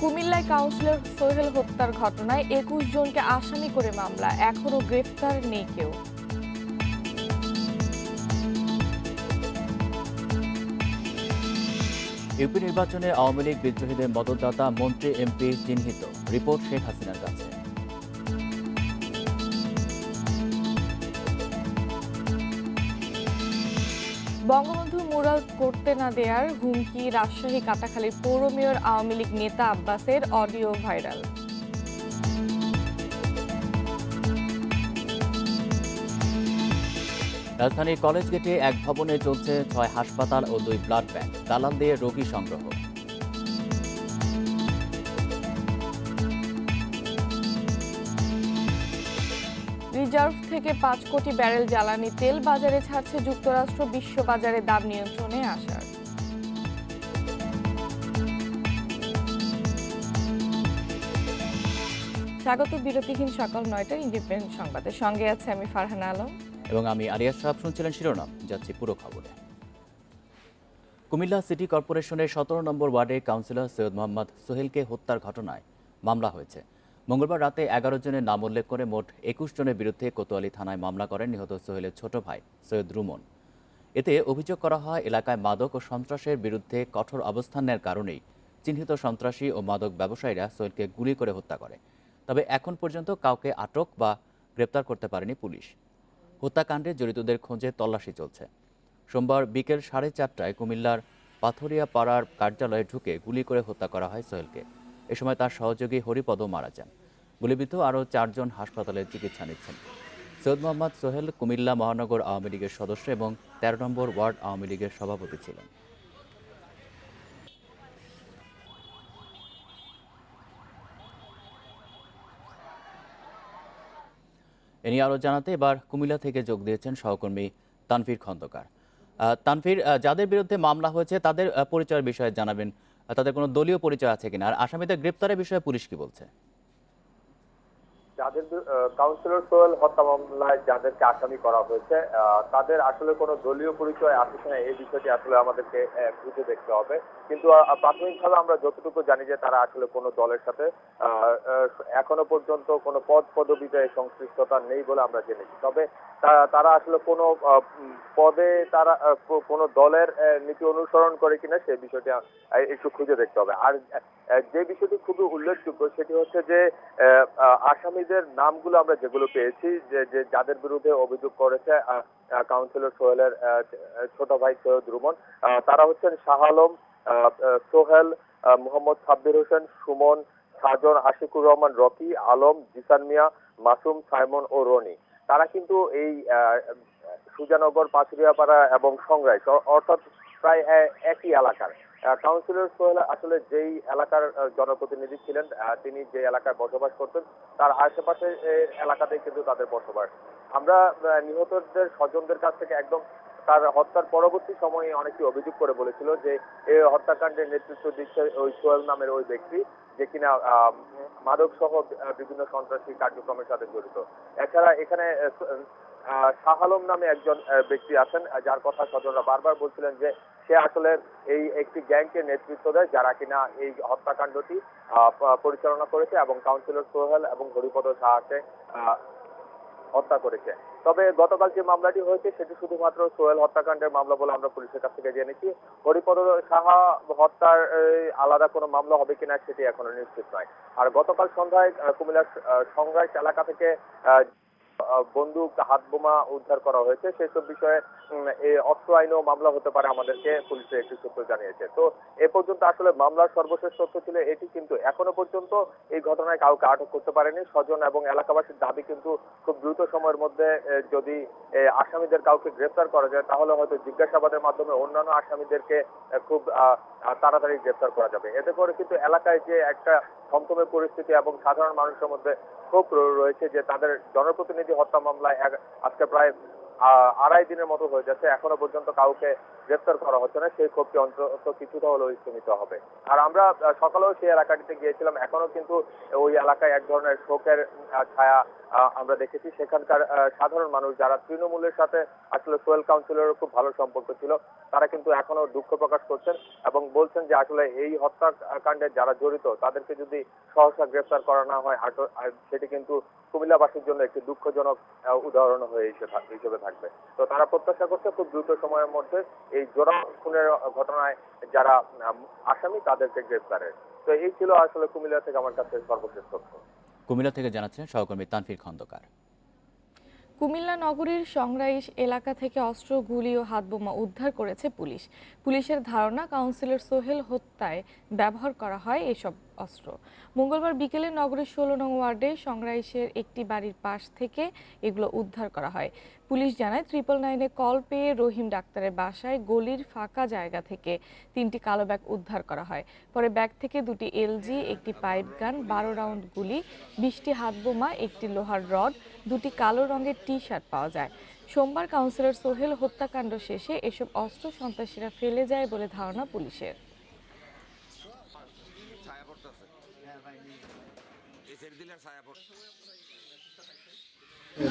কুমিল্লায় কাউন্সিলর সোহেল হত্যার ঘটনায় ২১ জনকে আসামি করে মামলা, এখনো গ্রেফতার নেই কেউ। ইউপি নির্বাচনে আওয়ামী লীগ বিদ্রোহীদের মদতদাতা মন্ত্রী এমপি চিহ্নিত, রিপোর্ট শেখ হাসিনার কাছে। বঙ্গবন্ধু মুরাল করতে না দেয়ার হুমকি, রাজশাহী কাটাখালীর পৌর মেয়র আওয়ামী লীগ নেতা আব্বাসের অডিও ভাইরাল। রাজধানীর কলেজ গেটে এক ভবনে চলছে ৬ হাসপাতাল ও ২ ব্লাড ব্যাংক, দালাল দিয়ে রোগী সংগ্রহ। রিজার্ভ থেকে ৫ কোটি ব্যারেল জ্বালানি তেল বাজারে ছাড়ছে যুক্তরাষ্ট্র, বিশ্ববাজারে দাম নিয়ন্ত্রণে আসার। স্বাগত বিরতিহীন সকাল ৯টার ইন্ডিপেন্ডেন্ট সংবাদের সঙ্গে আছে আমি ফারহানা আলম এবং আমি আরিয়া সাহেব। শুনছিলেন শিরোনাম, যাচ্ছি পুরো খবরে। কুমিল্লা সিটি কর্পোরেশনের ১৭ নম্বর ওয়ার্ডে কাউন্সিলর সৈয়দ মোহাম্মদ সোহেলকে হত্যার ঘটনায় মামলা হয়েছে। মঙ্গলবার রাতে ১১ জনের নাম উল্লেখ করে মোট ২১ জনের বিরুদ্ধে কোতোয়ালি থানায় মামলা করেন নিহত সোহেলের ছোট ভাই সৈয়দ রুমন। এতে অভিযোগ করা হয়, এলাকায় মাদক ও সন্ত্রাসের বিরুদ্ধে কঠোর অবস্থান নেওয়ার কারণেই চিহ্নিত সন্ত্রাসী ও মাদক ব্যবসায়ীরা সোহেলকে গুলি করে হত্যা করে। তবে এখন পর্যন্ত কাউকে আটক বা গ্রেপ্তার করতে পারেনি পুলিশ। হত্যাকাণ্ডে জড়িতদের খোঁজে তল্লাশি চলছে। সোমবার বিকেল 4:30টায় কুমিল্লার পাথরিয়া পাড়ার কার্যালয়ে ঢুকে গুলি করে হত্যা করা হয় সোহেলকে। এ সময় তার সহযোগী হরিপদও মারা যান। গুলিবিদ্ধ আরও 4 জন হাসপাতালে চিকিৎসা নিচ্ছেন। সৈয়দ মোহাম্মদ সোহেল কুমিল্লা মহানগর আওয়ামী লীগের সদস্য এবং ১৩ নম্বর ওয়ার্ড আওয়ামী লীগের সভাপতি ছিলেন। এ নিয়ে আরও জানাতে এবার কুমিল্লা থেকে যোগ দিয়েছেন সহকর্মী তানভীর খন্দকার। তানভীর, যাদের বিরুদ্ধে মামলা হয়েছে তাদের পরিচয়ের বিষয়ে জানাবেন, তাদের কোনো দলীয় পরিচয় আছে কিনা, আর আসামিদের গ্রেপ্তারের বিষয়ে পুলিশ কি বলছে? যাদের কাউন্সিলর সোহেল হত্যা মামলায় যাদেরকে আসামি করা হয়েছে তাদের আসলে কোনো দলীয় পরিচয় আছে কিনা এই বিষয়টি আসলে আমাদেরকে খুঁজে দেখতে হবে। কিন্তু প্রাথমিকভাবে আমরা যতটুকু জানি যে তারা আসলে কোনো দলের সাথে এখনো পর্যন্ত কোনো পদ পদবিতে সংশ্লিষ্টতা নেই বলে আমরা জেনেছি। তবে তারা আসলে কোনো পদে তারা কোনো দলের নীতি অনুসরণ করে কিনা সেই বিষয়টি একটু খুঁজে দেখতে হবে। আর যে বিষয়টি খুবই উল্লেখযোগ্য সেটি হচ্ছে যে আসামিদের নামগুলো আমরা যেগুলো পেয়েছি, যে যাদের বিরুদ্ধে অভিযোগ করেছে কাউন্সিলর সোহেলের ছোট ভাই সৈয়দ রুমন, তারা হচ্ছেন শাহ আলম, সোহেল, মোহাম্মদ সাব্বির হোসেন, সুমন, সাজন, আশিকুর রহমান রকি, আলম, জিসান মিয়া, মাসুম, সাইমন ও রনি। তারা কিন্তু এই সুজানগর, পাথুরিয়াপাড়া এবং সংগ্রাই অর্থাৎ প্রায় একই এলাকার। কাউন্সিলর সোহেল আসলে যেই এলাকার জনপ্রতিনিধি ছিলেন, তিনি যে এলাকায় বসবাস করতেন তার আশেপাশে এলাকাতেই কিন্তু তাদের বসবাস। আমরা নিহতদের স্বজনদের কাছ থেকে একদম তার হত্যার পরবর্তী সময়ে অনেকে অভিযোগ করে বলেছিল যে এই হত্যাকাণ্ডের নেতৃত্ব দিচ্ছে ওই সোহেল নামের ওই ব্যক্তি, যে কিনা মাদক সহ বিভিন্ন সন্ত্রাসী কার্যক্রমের সাথে জড়িত। এছাড়া এখানে শাহ আলম নামে একজন ব্যক্তি আছেন, যার কথা স্বজনরা বারবার বলছিলেন যে সে আসলে এই একটি গ্যাংকে নেতৃত্ব দেয় যারা কিনা এই হত্যাকাণ্ডটি পরিচালনা করেছে এবং কাউন্সিলর সোহেল এবং হরিপদ সাহাকে হত্যা করেছে। তবে গতকাল যে মামলাটি হয়েছে সেটি শুধুমাত্র সোহেল হত্যাকাণ্ডের মামলা বলে আমরা পুলিশের কাছ থেকে জেনেছি। হরিপদ সাহা হত্যার আলাদা কোনো মামলা হবে কিনা সেটি এখনো নিশ্চিত নয়। আর গতকাল সন্ধ্যায় কুমিল্লার সংগ্রাই এলাকা থেকে বন্দুক, হাত বোমা উদ্ধার করা হয়েছে। সেসব বিষয়ে অস্ত্র আইনেও মামলা হতে পারে আমাদেরকে পুলিশের একটি সূত্র জানিয়েছে। তো এ পর্যন্ত আসলে মামলার সর্বশেষ তথ্য ছিল এটি, কিন্তু এখনো পর্যন্ত এই ঘটনায় কাউকে আটক করতে পারেনি। স্বজন এবং এলাকাবাসীর দাবি কিন্তু খুব দ্রুত সময়ের মধ্যে যদি আসামিদের কাউকে গ্রেফতার করা যায় তাহলে হয়তো জিজ্ঞাসাবাদের মাধ্যমে অন্যান্য আসামিদেরকে খুব তাড়াতাড়ি গ্রেফতার করা যাবে। এতে করে কিন্তু এলাকায় যে একটা থমথমে পরিস্থিতি এবং সাধারণ মানুষের মধ্যে ক্ষোভ রয়েছে যে তাদের জনপ্রতিনিধি হত্যা মামলায় আজকে প্রায় আড়াই দিনের মতো হয়ে যাচ্ছে, এখনো পর্যন্ত কাউকে গ্রেফতার করা হচ্ছে না। সেই ক্ষোভটি অন্তত কিছুটা হলেও স্থমিত হবে। আর আমরা সকালেও সেই এলাকাটিতে গিয়েছিলাম, এখনো কিন্তু ওই এলাকায় এক ধরনের শোকের ছায়া আমরা দেখেছি। সেখানকার সাধারণ মানুষ যারা তৃণমূলের সাথে আসলে সোহেল কাউন্সিলরের খুব ভালো সম্পর্ক ছিল, তারা কিন্তু এখনো দুঃখ প্রকাশ করছেন এবং বলছেন যে আসলে এই হত্যাকাণ্ডে যারা জড়িত তাদেরকে যদি সহসা গ্রেফতার করা না হয়, সেটি কিন্তু কুমিল্লাবাসীর জন্য একটি দুঃখজনক উদাহরণ হয়ে হিসেবে থাকবে। তো তারা প্রত্যাশা করছে খুব দ্রুত সময়ের মধ্যে এই জোড়া খুনের ঘটনায় যারা আসামি তাদেরকে গ্রেফতারের। তো এই ছিল আসলে কুমিল্লা থেকে আমার কাছে সর্বশেষ তথ্য। কুমিল্লা থেকে জানাচ্ছেন সহকর্মী তানফির খন্দকার। কুমিল্লা নগরীর সংরাইশ এলাকা থেকে অস্ত্র, গুলি ও হাতবোমা উদ্ধার করেছে পুলিশ। পুলিশের ধারণা কাউন্সিলর সোহেল হত্যায় ব্যবহার করা হয় এসব অস্ত্র। মঙ্গলবার বিকেলে নগরীর 16 নং ওয়ার্ডে সংরাইশের একটি বাড়ির পাশ থেকে এগুলো উদ্ধার করা হয়। পুলিশ জানায় 999-এ কল পেয়ে রহিম ডাক্তারের বাসায় গলির ফাঁকা জায়গা থেকে 3টি কালো ব্যাগ উদ্ধার করা হয়। পরে ব্যাগ থেকে 2টি এলজি, একটি পাইপ গান, 12 রাউন্ড গুলি, 20টি হাতবোমা, একটি লোহার রড, 2টি কালো রঙের টি-শার্ট পাওয়া যায়। সোমবার কাউন্সিলর সোহেল হত্যাকাণ্ড শেষে এসব অস্ত্র সন্ত্রাসীরা ফেলে যায় বলে ধারণা পুলিশের।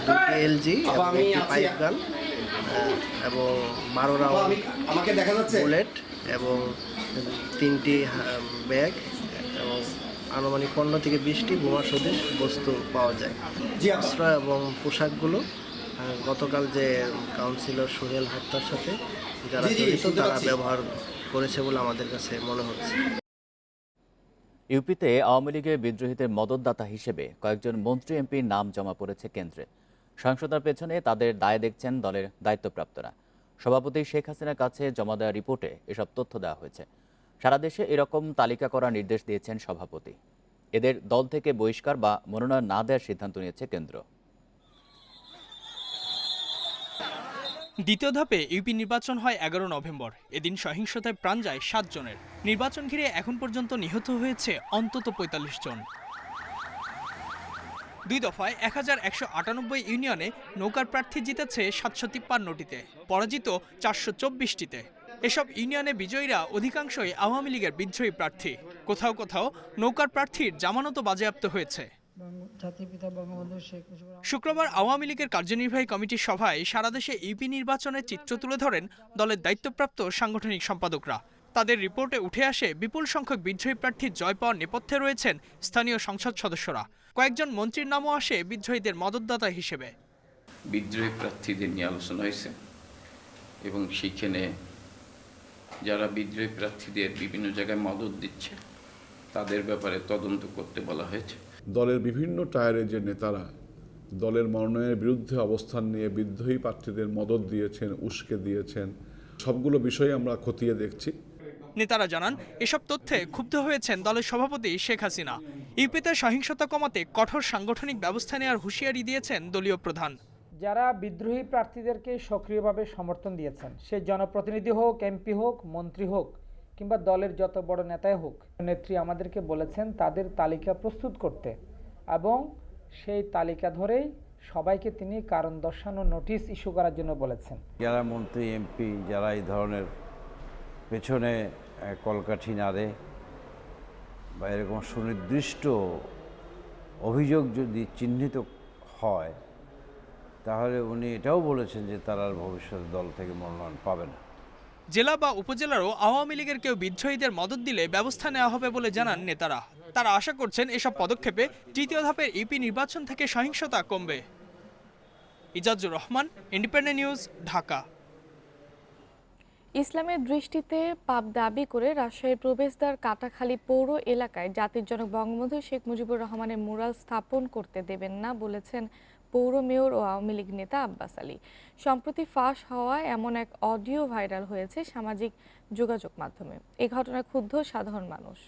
দুটি এলজি এবং একটি পাইপ গান এবং 12 রাউন্ড বুলেট এবং 3টি ব্যাগ এবং আনুমানিক 15 থেকে 20টি বোমা সদৃশ বস্তু পাওয়া যায়। অস্ত্র এবং পোশাকগুলো গতকাল যে কাউন্সিলর সোহেল হত্যার সাথে যারা জড়িত তারা ব্যবহার করেছে বলে আমাদের কাছে মনে হচ্ছে। ইউপিতে আওয়ামী লীগের বিদ্রোহীদের মদতদাতা হিসেবে কয়েকজন মন্ত্রী এমপির নাম জমা পড়েছে কেন্দ্রে। সহিংসতার পেছনে তাদের দায় দেখছেন দলের দায়িত্বপ্রাপ্তরা। সভাপতি শেখ হাসিনার কাছে জমা দেওয়া রিপোর্টে এসব তথ্য দেওয়া হয়েছে। সারা দেশে এরকম তালিকা করার নির্দেশ দিয়েছেন সভাপতি। এদের দল থেকে বহিষ্কার বা মনোনয়ন না দেওয়ার সিদ্ধান্ত নিয়েছে কেন্দ্র। দ্বিতীয় ধাপে ইউপি নির্বাচন হয় 11 নভেম্বর। এদিন সহিংসতায় প্রাণ যায় 7 জনের। নির্বাচন ঘিরে এখন পর্যন্ত নিহত হয়েছে অন্তত 45 জন। 2 দফায় 1198 ইউনিয়নে নৌকার প্রার্থী জিতেছে 753টিতে, পরাজিত 424টিতে। এসব ইউনিয়নে বিজয়ীরা অধিকাংশই আওয়ামী লীগের বিদ্রোহী প্রার্থী। কোথাও কোথাও নৌকার প্রার্থীর জামানতও বাজেয়াপ্ত হয়েছে। শুক্রবার আওয়ামী লীগের কার্যনির্বাহী কমিটির সভায় সারা দেশে ইউপি নির্বাচনের চিত্র তুলে ধরেন দলের দায়িত্বপ্রাপ্ত সাংগঠনিক সম্পাদকরা। তাদের রিপোর্টে উঠে আসে বিপুল সংখ্যক বিদ্রোহী প্রার্থীর জয় পাওয়ার নেপথ্যে রয়েছেন স্থানীয় সংসদ সদস্যরা। কয়েকজন মন্ত্রীর নামও আসে বিদ্রোহীদের মদতদাতা হিসেবে। বিদ্রোহী প্রার্থীদের নিয়ে আলোচনা হয়েছে এবং সেখানে যারা বিদ্রোহী প্রার্থীদের বিভিন্ন জায়গায় মদত দিচ্ছে তাদের ব্যাপারে তদন্ত করতে বলা হয়েছে। দলের বিভিন্ন টায়ারে যে নেতারা দলের মনোনয়নের বিরুদ্ধে অবস্থান নিয়ে বিদ্রোহী প্রার্থীদের মদত দিয়েছেন, উস্কে দিয়েছেন, সবগুলো বিষয়ে আমরা খতিয়ে দেখছি। নেতারা জানান এসব তথ্যে ক্ষুব্ধ হয়েছেন দলের সভাপতি শেখ হাসিনা। ইউপিতে সহিংসতা কমাতে কঠোর সাংগঠনিক ব্যবস্থা নেওয়ার হুঁশিয়ারি দিয়েছেন দলীয় প্রধান। যারা বিদ্রোহী প্রার্থীদেরকে সক্রিয়ভাবে সমর্থন দিয়েছেন, সে জনপ্রতিনিধি হোক, এমপি হোক, মন্ত্রী হোক কিংবা দলের যত বড় নেতাই হোক, নেত্রী আমাদেরকে বলেছেন তাদের তালিকা প্রস্তুত করতে এবং সেই তালিকা ধরেই সবাইকে তিনি কারণ দর্শানো নোটিশ ইস্যু করার জন্য বলেছেন। যারা মন্ত্রী এমপি যারা এই ধরনের পেছনে কলকাঠি নাড়ে বা এরকম সুনির্দিষ্ট অভিযোগ যদি চিহ্নিত হয় তাহলে উনি এটাও বলেছেন যে তারা ভবিষ্যতে দল থেকে মনোনয়ন পাবে না। জেলা বা উপজেলারও আওয়ামী লীগের কেউ বিদ্রোহীদের মদত দিলে ব্যবস্থা নেওয়া হবে বলে জানান নেতারা। তারা আশা করছেন এসব পদক্ষেপে তৃতীয় ধাপের ইউপি নির্বাচন থেকে সহিংসতা কমবে। Ijazur Rahman, independent news, Dhaka. ইসলামের দৃষ্টিতে পাপ দাবি করে রাজশাহীর প্রবেশদ্বার কাটাখালী পৌর এলাকায় জাতির জনক বঙ্গবন্ধু শেখ মুজিবুর রহমানের মুরাল স্থাপন করতে দেবেন না বলেছেন পৌর মেয়র ও আওয়ামী লীগ নেতা আব্বাস আলী। সম্প্রতি ফাঁস হওয়া এমন এক অডিও ভাইরাল হয়েছে সামাজিক যোগাযোগ মাধ্যমে। এই ঘটনায় ক্ষুব্ধ সাধারণ মানুষ।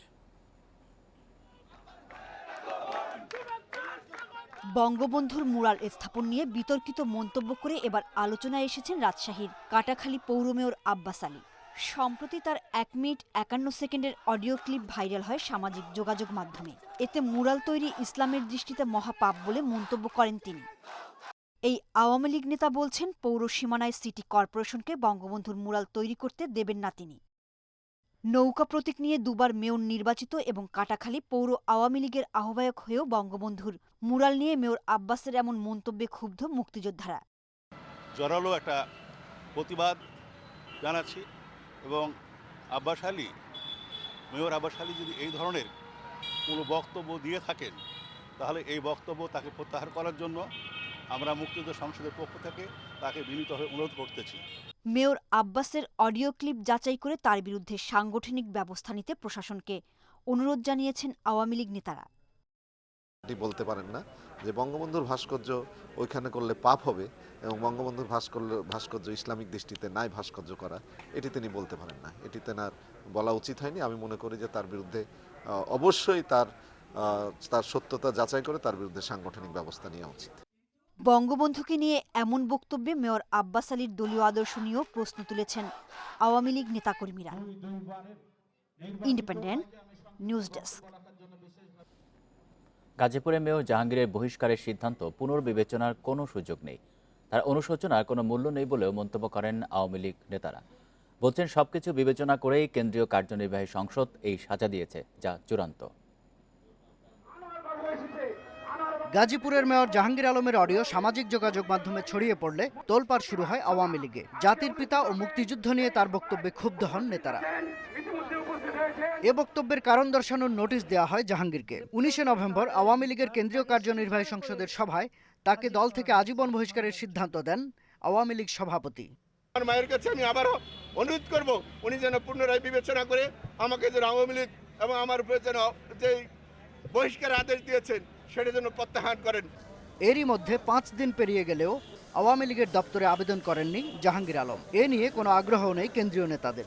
বঙ্গবন্ধুর মুরাল স্থাপন নিয়ে বিতর্কিত মন্তব্য করে এবার আলোচনায় এসেছেন রাজশাহীর কাটাখালী পৌর মেয়র আব্বাস আলী। সম্প্রতি তার 1 মিনিট 51 সেকেন্ডের অডিও ক্লিপ ভাইরাল হয় সামাজিক যোগাযোগ মাধ্যমে। এতে মুরাল তৈরি ইসলামের দৃষ্টিতে মহাপাপ বলে মন্তব্য করেন তিনি। এই আওয়ামী লীগ নেতা বলছেন, পৌর সীমানায় সিটি কর্পোরেশনকে বঙ্গবন্ধুর মুরাল তৈরি করতে দেবেন না তিনি। নৌকা প্রতীক নিয়ে দুবার মেয়র নির্বাচিত এবং কাটাখালী পৌর আওয়ামী লীগের আহ্বায়ক হয়েও বঙ্গবন্ধুর মুরাল নিয়ে মেয়র আব্বাসের এমন মন্তব্যে ক্ষুব্ধ মুক্তিযোদ্ধারা। জোরালো একটা প্রতিবাদ জানাচ্ছি এবং মেয়র আব্বাস আলী যদি এই ধরনের কোনো বক্তব্য দিয়ে থাকেন তাহলে এই বক্তব্য তাকে প্রত্যাহার করার জন্য আমরা মুক্তিযোদ্ধা সংসদের পক্ষ থেকে তাকে বিনীতভাবে অনুরোধ করতেছি। মেয়র আব্বাসের অডিও ক্লিপ যাচাই করে তার বিরুদ্ধে সাংগঠনিক ব্যবস্থা নিতে প্রশাসনকে অনুরোধ জানিয়েছেন আওয়ামী লীগ নেতারা। বলতে পারেন না যে বঙ্গবন্ধুর ভাস্কর্য ওইখানে করলে পাপ হবে এবং বঙ্গবন্ধুর ভাস্কর্য ইসলামিক দৃষ্টিতে নাই ভাস্কর্য করা, এটি তিনি বলতে পারেন না। এটি তেনার বলা উচিত হয়নি। আমি মনে করি যে তার বিরুদ্ধে অবশ্যই তার সত্যতা যাচাই করে তার বিরুদ্ধে সাংগঠনিক ব্যবস্থা নেওয়া উচিত। বঙ্গবন্ধুকে নিয়ে এমন বক্তব্যে মেয়র আব্বাস আলীর দলীয় আদর্শ নিয়েও প্রশ্ন তুলেছেন আওয়ামী লীগ নেতাকর্মীরা। Independent news desk. গাজীপুরে মেয়র জাহাঙ্গীরের বহিষ্কারের সিদ্ধান্ত পুনর্বিবেচনার কোনো সুযোগ নেই, তার অনুশোচনার কোনো মূল্য নেই বলেও মন্তব্য করেন আওয়ামী লীগ নেতারা। বলছেন, সবকিছু বিবেচনা করেই কেন্দ্রীয় কার্যনির্বাহী সংসদ এই সাজা দিয়েছে, যা চূড়ান্ত। গাজীপুরের মেয়র জাহাঙ্গীর আলমের অডিও সামাজিক যোগাযোগ মাধ্যমে ছড়িয়ে পড়লে তোলপাড় শুরু হয় আওয়ামী লীগে। জাতির পিতা ও মুক্তিযুদ্ধ নিয়ে তার বক্তব্যে ক্ষুব্ধ হন নেতারা। এ বক্তব্যের কারণ দর্শানোর নোটিশ দেওয়া হয় জাহাঙ্গীরকে। 19 নভেম্বর আওয়ামী লীগের কেন্দ্রীয় কার্যনির্বাহী সংসদের সভায় তাকে দল থেকে আজীবন বহিষ্কারের সিদ্ধান্ত দেন আওয়ামী লীগ সভাপতি। আমার মায়ের কাছে আমি আবারও অনুরোধ করব, উনি যেন পুনরায় বিবেচনা করে আমাকে যেন আওয়ামী লীগ এবং আমার উপরে যেন যে বহিষ্কার আদেশ দিয়েছেন সেটা যেন প্রত্যাহার করেন। এরই মধ্যে 5 দিন পেরিয়ে গেলেও আওয়ামী লীগের দপ্তরে আবেদন করেননি জাহাঙ্গীর আলম। এ নিয়ে কোনো আগ্রহ নেই কেন্দ্রীয় নেতাদের।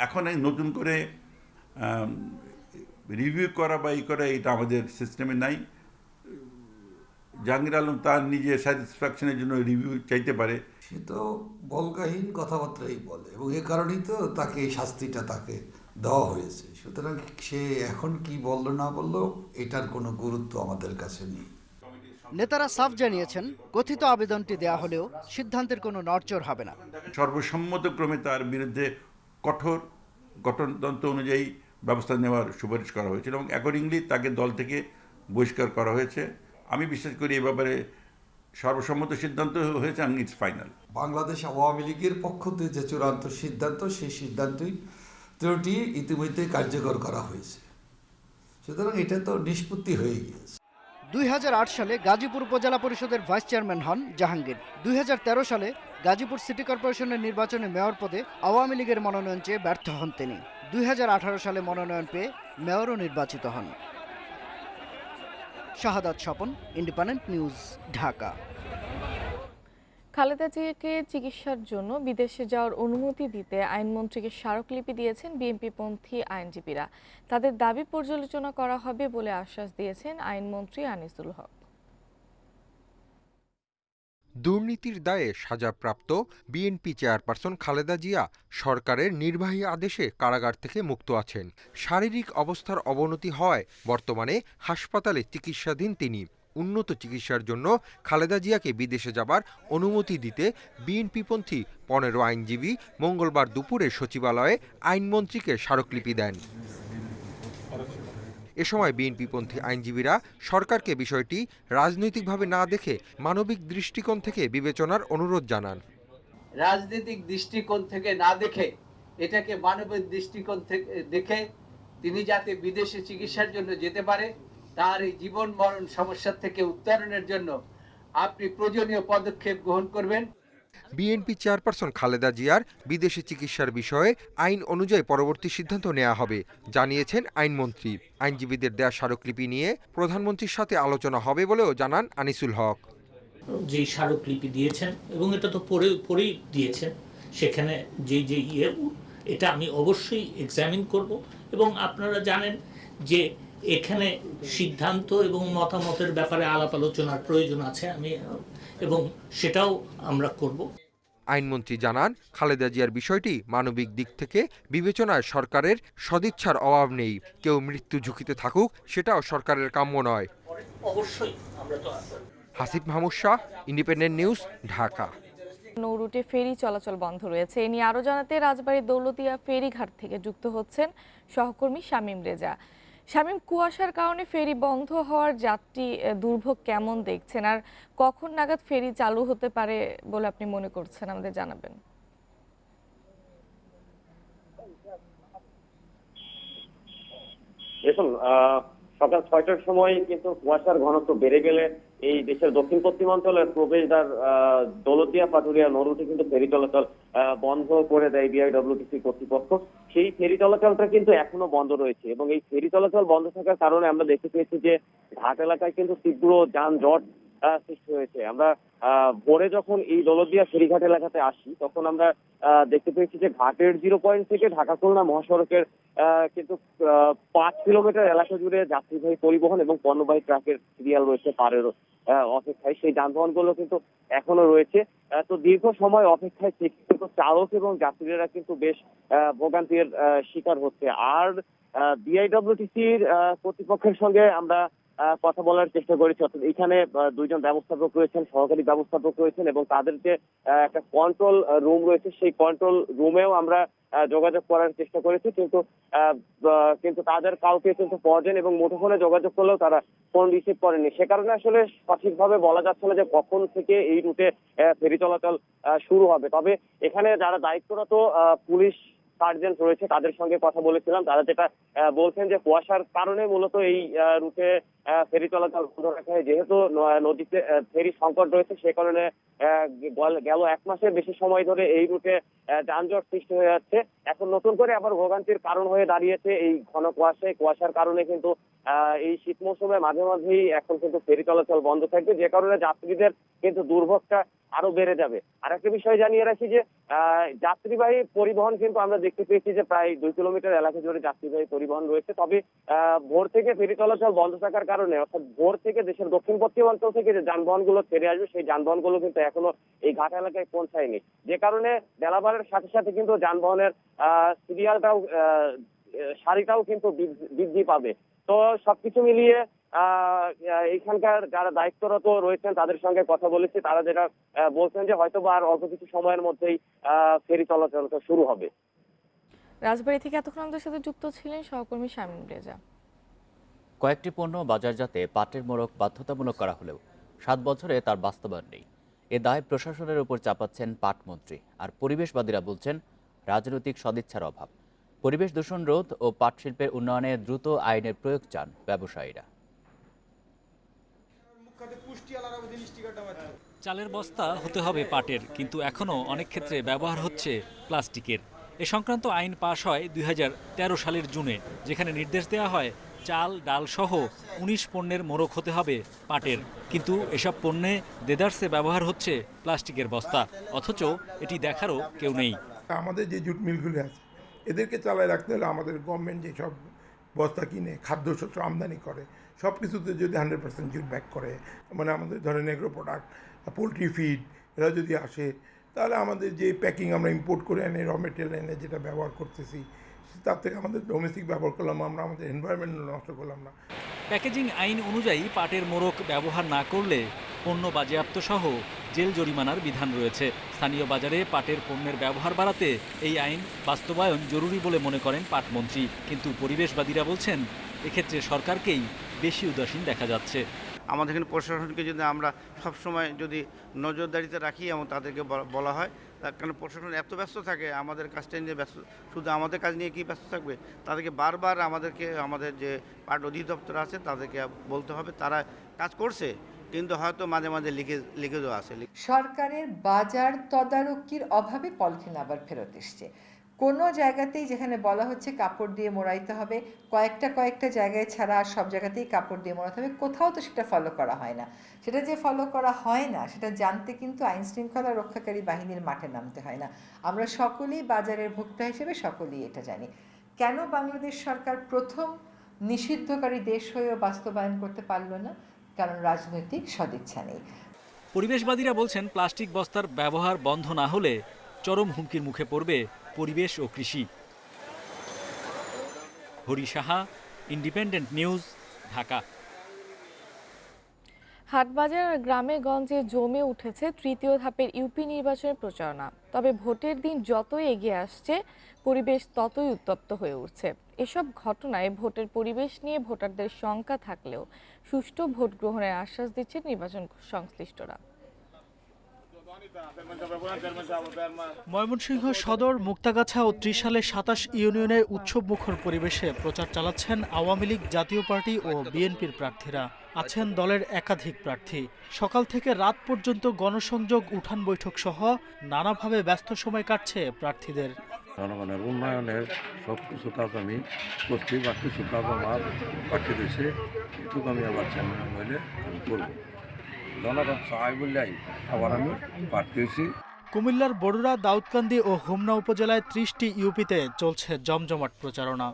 এখন নতুন করে রিভিউ করা বা করা এটা আমাদের সিস্টেমে নাই। জাহাঙ্গীর আলম তার নিজের স্যাটিসফ্যাকশনের জন্য রিভিউ চাইতে পারে। সে তো বলগাহীন কথাবার্তাই বলে এবং এ কারণেই তো তাকে এই শাস্তিটা তাকে দেওয়া হয়েছে। সুতরাং সে এখন কি বলল না বলল এটার কোনো গুরুত্ব আমাদের কাছে নেই। নেতারা সাফ জানিয়েছেন, কথিত আবেদনটি দেয়া হলেও সিদ্ধান্তের কোনো নড়চড় হবে না। সর্বসম্মতক্রমে তার বিরুদ্ধে কঠোর গঠনতন্ত্র অনুযায়ী ব্যবস্থা নেওয়ার সুপারিশ করা হয়েছিল এবং অ্যাকর্ডিংলি তাকে দল থেকে বহিষ্কার করা হয়েছে। আমি বিশ্বাস করি এই ব্যাপারে সর্বসম্মত সিদ্ধান্ত হয়েছে এবং ইটস ফাইনাল। বাংলাদেশ আওয়ামী লীগের পক্ষ থেকে যে চূড়ান্ত সিদ্ধান্ত, সেই সিদ্ধান্তই ত্রুটি ইতিমধ্যে কার্যকর করা হয়েছে। সুতরাং এটা তো নিষ্পত্তি হয়ে গিয়েছে। 2008 সালে গাজীপুর উপজেলা পরিষদের ভাইস চেয়ারম্যান হন জাহাঙ্গীর। 2013 সালে গাজীপুর সিটি কর্পোরেশনের নির্বাচনে মেয়র পদে আওয়ামী লীগের মনোনয়ন চেয়ে ব্যর্থ হন তিনি। 2018 সালে মনোনয়ন পেয়ে মেয়রও নির্বাচিত হন। শাহাদাত স্বপন, ইন্ডিপেন্ডেন্ট নিউজ, ঢাকা। খালেদা জিয়াকে চিকিৎসার জন্য বিদেশে যাওয়ার অনুমতি দিতে আইনমন্ত্রীকে স্মারকলিপি দিয়েছেন বিএনপিপন্থী আইনজীবীরা। তাদের দাবি পর্যালোচনা করা হবে বলে আশ্বাস দিয়েছেন আইনমন্ত্রী আনিসুল হক। দুর্নীতির দায়ে সাজাপ্রাপ্ত বিএনপি চেয়ারপারসন খালেদা জিয়া সরকারের নির্বাহী আদেশে কারাগার থেকে মুক্ত আছেন। শারীরিক অবস্থার অবনতি হওয়ায় বর্তমানে হাসপাতালে চিকিৎসাধীন তিনি। উন্নত চিকিৎসার জন্য খালেদা জিয়াকে বিদেশে যাবার অনুমতি দিতে বিএনপিপন্থী 15 আইনজীবী মঙ্গলবার দুপুরে সচিবালয়ে আইনমন্ত্রীকে স্মারকলিপি দেন। এ সময় বিএনপিপন্থী আইনজীবীরা সরকারকে বিষয়টি রাজনৈতিকভাবে না দেখে মানবিক দৃষ্টিকোণ থেকে বিবেচনার অনুরোধ জানান। রাজনৈতিক দৃষ্টিকোণ থেকে না দেখে এটাকে মানবিক দৃষ্টিকোণ থেকে দেখে তিনি যাতে বিদেশে চিকিৎসার জন্য যেতে পারে, তার এই জীবন মরণ সমস্যা থেকে উত্তরণের জন্য আপনি প্রয়োজনীয় পদক্ষেপ গ্রহণ করবেন। বিএনপি চেয়ারপারসন খালেদা জিয়ার বিদেশে চিকিৎসার বিষয়ে আইন অনুযায়ী পরবর্তী সিদ্ধান্ত নেওয়া হবে জানিয়েছেন আইনমন্ত্রী। আইনজীবীদের দেয়া স্মারকলিপি নিয়ে প্রধানমন্ত্রীর সাথে আলোচনা হবে বলেও জানান আনিসুল হক। যে স্মারকলিপি দিয়েছেন এবং এটা তো পরেই দিয়েছেন, সেখানে যে এটা আমি অবশ্যই এক্সামিন করব এবং আপনারা জানেন যে এখানে সিদ্ধান্ত এবং মতামতের ব্যাপারে আলাপ আলোচনার প্রয়োজন আছে এবং সেটাও আমরা করব। আইনমন্ত্রী জানান, খালেদা জিয়ার বিষয়টি মানবিক দিক থেকে বিবেচনায় সরকারের সদিচ্ছার অভাব নেই। কেউ মৃত্যু ঝুঁকিতে থাকুক সেটাও সরকারের কাম্য নয়। অবশ্যই আমরা তো হাসিব মাহমুদ শাহ, ইন্ডিপেন্ডেন্ট নিউজ, ঢাকা। নৌ রুটে ফেরি চলাচল বন্ধ রয়েছে। এ নিয়ে আরো জানাতে রাজবাড়ীর দৌলতিয়া ফেরিঘাট থেকে যুক্ত হচ্ছেন সহকর্মী শামীম রেজা। শামীম, কুয়াশার কারণে ফেরি বন্ধ হওয়ার যাত্রী দুর্ভোগ কেমন দেখছেন, আর কখন নাগাদ ফেরি চালু হতে পারে বলে আপনি মনে করছেন, আমাদের জানাবেন। দেখুন, সকাল 6টার সময় কিন্তু কুয়াশার ঘনত্ব বেড়ে গেলে এই দেশের দক্ষিণ পশ্চিমাঞ্চলের প্রবেশদ্বার দৌলতিয়া পাটুরিয়া নৌরুটে কিন্তু ফেরি চলাচল বন্ধ করে দেয় বিআইডব্লিউটিসি কর্তৃপক্ষ। সেই ফেরি চলাচলটা কিন্তু এখনো বন্ধ রয়েছে এবং এই ফেরি চলাচল বন্ধ থাকার কারণে আমরা দেখতে পেয়েছি যে ঘাট এলাকায় কিন্তু তীব্র যানজট সৃষ্টি হয়েছে। আমরা ভোরে যখন এই দৌলতদিয়া ফেরিঘাট এলাকাতে আসি তখন আমরা দেখতে পেয়েছি যে ঘাটের 0 পয়েন্ট থেকে ঢাকা খুলনা মহাসড়কের কিন্তু 5 কিলোমিটার এলাকা জুড়ে যাত্রীবাহী পরিবহন এবং পণ্যবাহী ট্রাকের সিরিয়াল রয়েছে পারের অপেক্ষায়। সেই যানবাহনগুলো কিন্তু এখনো রয়েছে। তো দীর্ঘ সময় অপেক্ষায় কিন্তু চালক এবং যাত্রীরা কিন্তু বেশ ভোগান্তির শিকার হচ্ছে। আর বিআইডব্লিউটিসির কর্তৃপক্ষের সঙ্গে আমরা কথা বলার চেষ্টা করেছি। অর্থাৎ এখানে 2জন ব্যবস্থাপক রয়েছেন, সহকারী ব্যবস্থাপক রয়েছেন এবং তাদের যে একটা কন্ট্রোল রুম রয়েছে সেই কন্ট্রোল রুমেও আমরা যোগাযোগ করার চেষ্টা করেছি, কিন্তু তাদের কাউকে কিন্তু পাওয়া যায়নি এবং মুঠোফোনে যোগাযোগ করলেও তারা ফোন রিসিভ করেনি। সে কারণে আসলে সঠিকভাবে বলা যাচ্ছে না যে কখন থেকে এই রুটে ফেরি চলাচল শুরু হবে। তবে এখানে যারা দায়িত্বরত পুলিশ সার্জেন্ট রয়েছে তাদের সঙ্গে কথা বলেছিলাম। তারা যেটা বলছেন যে কুয়াশার কারণে মূলত এই রুটে ফেরি চলাচল বন্ধ রাখা হয়। যেহেতু নদীতে ফেরি সংকট রয়েছে সে কারণে গেল 1 মাসের বেশি সময় ধরে এই রুটে যানজট সৃষ্টি হয়ে যাচ্ছে। এখন নতুন করে আবার ভোগান্তির কারণ হয়ে দাঁড়িয়েছে এই ঘন কুয়াশার কারণে কিন্তু এই শীত মৌসুমে মাঝে মাঝেই এখন কিন্তু ফেরি চলাচল বন্ধ থাকবে, যে কারণে যাত্রীদের কিন্তু দুর্ভোগটা আরো বেড়ে যাবে। আর একটা বিষয় জানিয়ে রাখি যে যাত্রীবাহী পরিবহন কিন্তু আমরা দেখতে পেয়েছি যে প্রায় 2 কিলোমিটার এলাকা জুড়ে যাত্রীবাহী পরিবহন রয়েছে। তবে ভোর থেকে ফেরি চলাচল বন্ধ থাকার কারণে, অর্থাৎ ভোর থেকে দেশের দক্ষিণ পশ্চিমাঞ্চল থেকে যে যানবাহনগুলো ছেড়ে আসবে সেই যানবাহনগুলো কিন্তু এখনো এই ঘাট এলাকায় পৌঁছায়নি, যে কারণে বেলাবারের সাথে সাথে কিন্তু যানবাহনের সিরিয়ালটাও সারিটাও কিন্তু বৃদ্ধি পাবে। তো সবকিছু মিলিয়ে এখানকার যারা দায়িত্বরত রয়েছেন তাদের সঙ্গে কথা বলেছি। তারা যেটা বলছেন যে হয়তো বা আর অল্প কিছু সময়ের মধ্যেই ফেরি চলাচলটা শুরু হবে। রাজবাড়ী থেকে এতক্ষণ আমাদের সাথে যুক্ত ছিলেন সহকর্মী শামীম রেজা। কয়েকটি পণ্য বাজারজাতে পাটের মোড়ক বাধ্যতামূলক করা হলেও 7 বছরে তার বাস্তবায়ন নেই। এ দায় প্রশাসনের উপর চাপাচ্ছেন পাটমন্ত্রী। আর পরিবেশবাদীরা বলছেন রাজনৈতিক সদিচ্ছার অভাব। পরিবেশ দূষণ রোধ ও পাট শিল্পের উন্নয়নে দ্রুত আইনের প্রয়োগ চান ব্যবসায়ীরা। চালের বস্তা হতে হবে পাটের, কিন্তু এখনও অনেক ক্ষেত্রে ব্যবহার হচ্ছে প্লাস্টিকের। এ সংক্রান্ত আইন পাশ হয় 2013 সালের জুনে, যেখানে নির্দেশ দেওয়া হয় চাল ডাল সহ 19 পণ্যের মোড়ক হতে হবে পাটের। কিন্তু এসব পণ্যে দেদারসে ব্যবহার হচ্ছে প্লাস্টিকের বস্তা, অথচ এটি দেখারও কেউ নেই। আমাদের যে জুট মিলগুলি আছে এদেরকে চালায় রাখতে হলে আমাদের গভর্নমেন্ট যেসব বস্তা কিনে খাদ্যশস্য আমদানি করে সব কিছুতে যদি 100% জুট ব্যাক করে, মানে আমাদের ধরেন এগ্রো প্রোডাক্ট, পোলট্রি ফিড এরা যদি আসে, তাহলে আমাদের যে প্যাকিং আমরা ইম্পোর্ট করে এনে র মেটেরিয়াল এনে যেটা ব্যবহার করতেছি তার থেকে আমাদের ডোমেস্টিক ব্যবহার করলাম, আমরা আমাদের এনভায়রনমেন্ট নষ্ট করলাম না। প্যাকেজিং আইন অনুযায়ী পাটের মোড়ক ব্যবহার না করলে পণ্য বাজেয়াপ্ত সহ জেল জরিমানার বিধান রয়েছে। স্থানীয় বাজারে পাটের পণ্যের ব্যবহার বাড়াতে এই আইন বাস্তবায়ন জরুরি বলে মনে করেন পাটমন্ত্রী। কিন্তু পরিবেশবাদীরা বলছেন এক্ষেত্রে সরকারকেই বেশি উদাসীন দেখা যাচ্ছে। আমাদের এখানে প্রশাসনকে যদি আমরা সবসময় যদি নজরদারিতে রাখি এবং তাদেরকে বলা হয়, তার কারণে প্রশাসন এত ব্যস্ত থাকে আমাদের কাজটা নিয়ে ব্যস্ত, শুধু আমাদের কাজ নিয়ে কি ব্যস্ত থাকবে, তাদেরকে বারবার আমাদের যে পাট অধিদপ্তর আছে তাদেরকে বলতে হবে। তারা কাজ করছে কিন্তু হয়তো মাঝে মাঝে লিখে দেওয়া আছে। সরকারের বাজার তদারকির অভাবে পলিথিন আবার ফেরত এসছে। কোনো জায়গাতেই যেখানে বলা হচ্ছে কাপড় দিয়ে মোড়াইতে হবে, কয়েকটা জায়গায় ছাড়া আর সব জায়গাতেই কাপড় দিয়ে মোড়াতে হবে, কোথাও তো সেটা ফলো করা হয় না। সেটা যে ফলো করা হয় না সেটা জানতে কিন্তু আইন শৃঙ্খলা রক্ষাকারী বাহিনীর মাঠে নামতে হয় না। আমরা সকলেই বাজারের ভোক্তা হিসেবে সকলেই এটা জানি। কেন বাংলাদেশ সরকার প্রথম নিষিদ্ধকারী দেশ হয়েও বাস্তবায়ন করতে পারল না? কারণ রাজনৈতিক সদিচ্ছা নেই। পরিবেশবাদীরা বলছেন প্লাস্টিক বস্তার ব্যবহার বন্ধ না হলে চরম হুমকির মুখে পড়বে পরিবেশ ও কৃষি। Hari Saha, independent news, Dhaka. হাটবাজার আর গ্রামে গঞ্জে জমে উঠেছে তৃতীয় ধাপের ইউপি নির্বাচনের প্রচারণা। তবে ভোটের দিন যতই এগিয়ে আসছে পরিবেশ ততই উত্তপ্ত হয়ে উঠছে। এসব ঘটনায় ভোটের পরিবেশ নিয়ে ভোটারদের শঙ্কা থাকলেও সুষ্ঠু ভোট গ্রহণের আশ্বাস দিচ্ছেন নির্বাচন সংশ্লিষ্টরা। ময়মনসিংহ সদর, মুক্তাগাছা ও ত্রিশালে ২৭ ইউনিয়নে উৎসবমুখর পরিবেশে প্রচার চালাচ্ছেন আওয়ামী লীগ, জাতীয় পার্টি ও বিএনপির প্রার্থীরা। আছেন দলের একাধিক প্রার্থী। সকাল থেকে রাত পর্যন্ত গণসংযোগ, উঠান বৈঠক সহ নানাভাবে ব্যস্ত সময় কাটছে প্রার্থীদের। জনগণের উন্নয়নের সব কিছু কাজ আমি করছি, বা কিছু কাজ আমার বাকি দিয়েছে, এটুকু আমি আবার চেয়ারম্যান হইলে আমি করব। জনগণ চাই বললেই আবার আমি পাঠিয়েছি। কুমিল্লার বড়ুরা, দাউদকান্দি ও হোমনা উপজেলায় ৩০টি ইউপিতে চলছে জমজমাট প্রচারণা।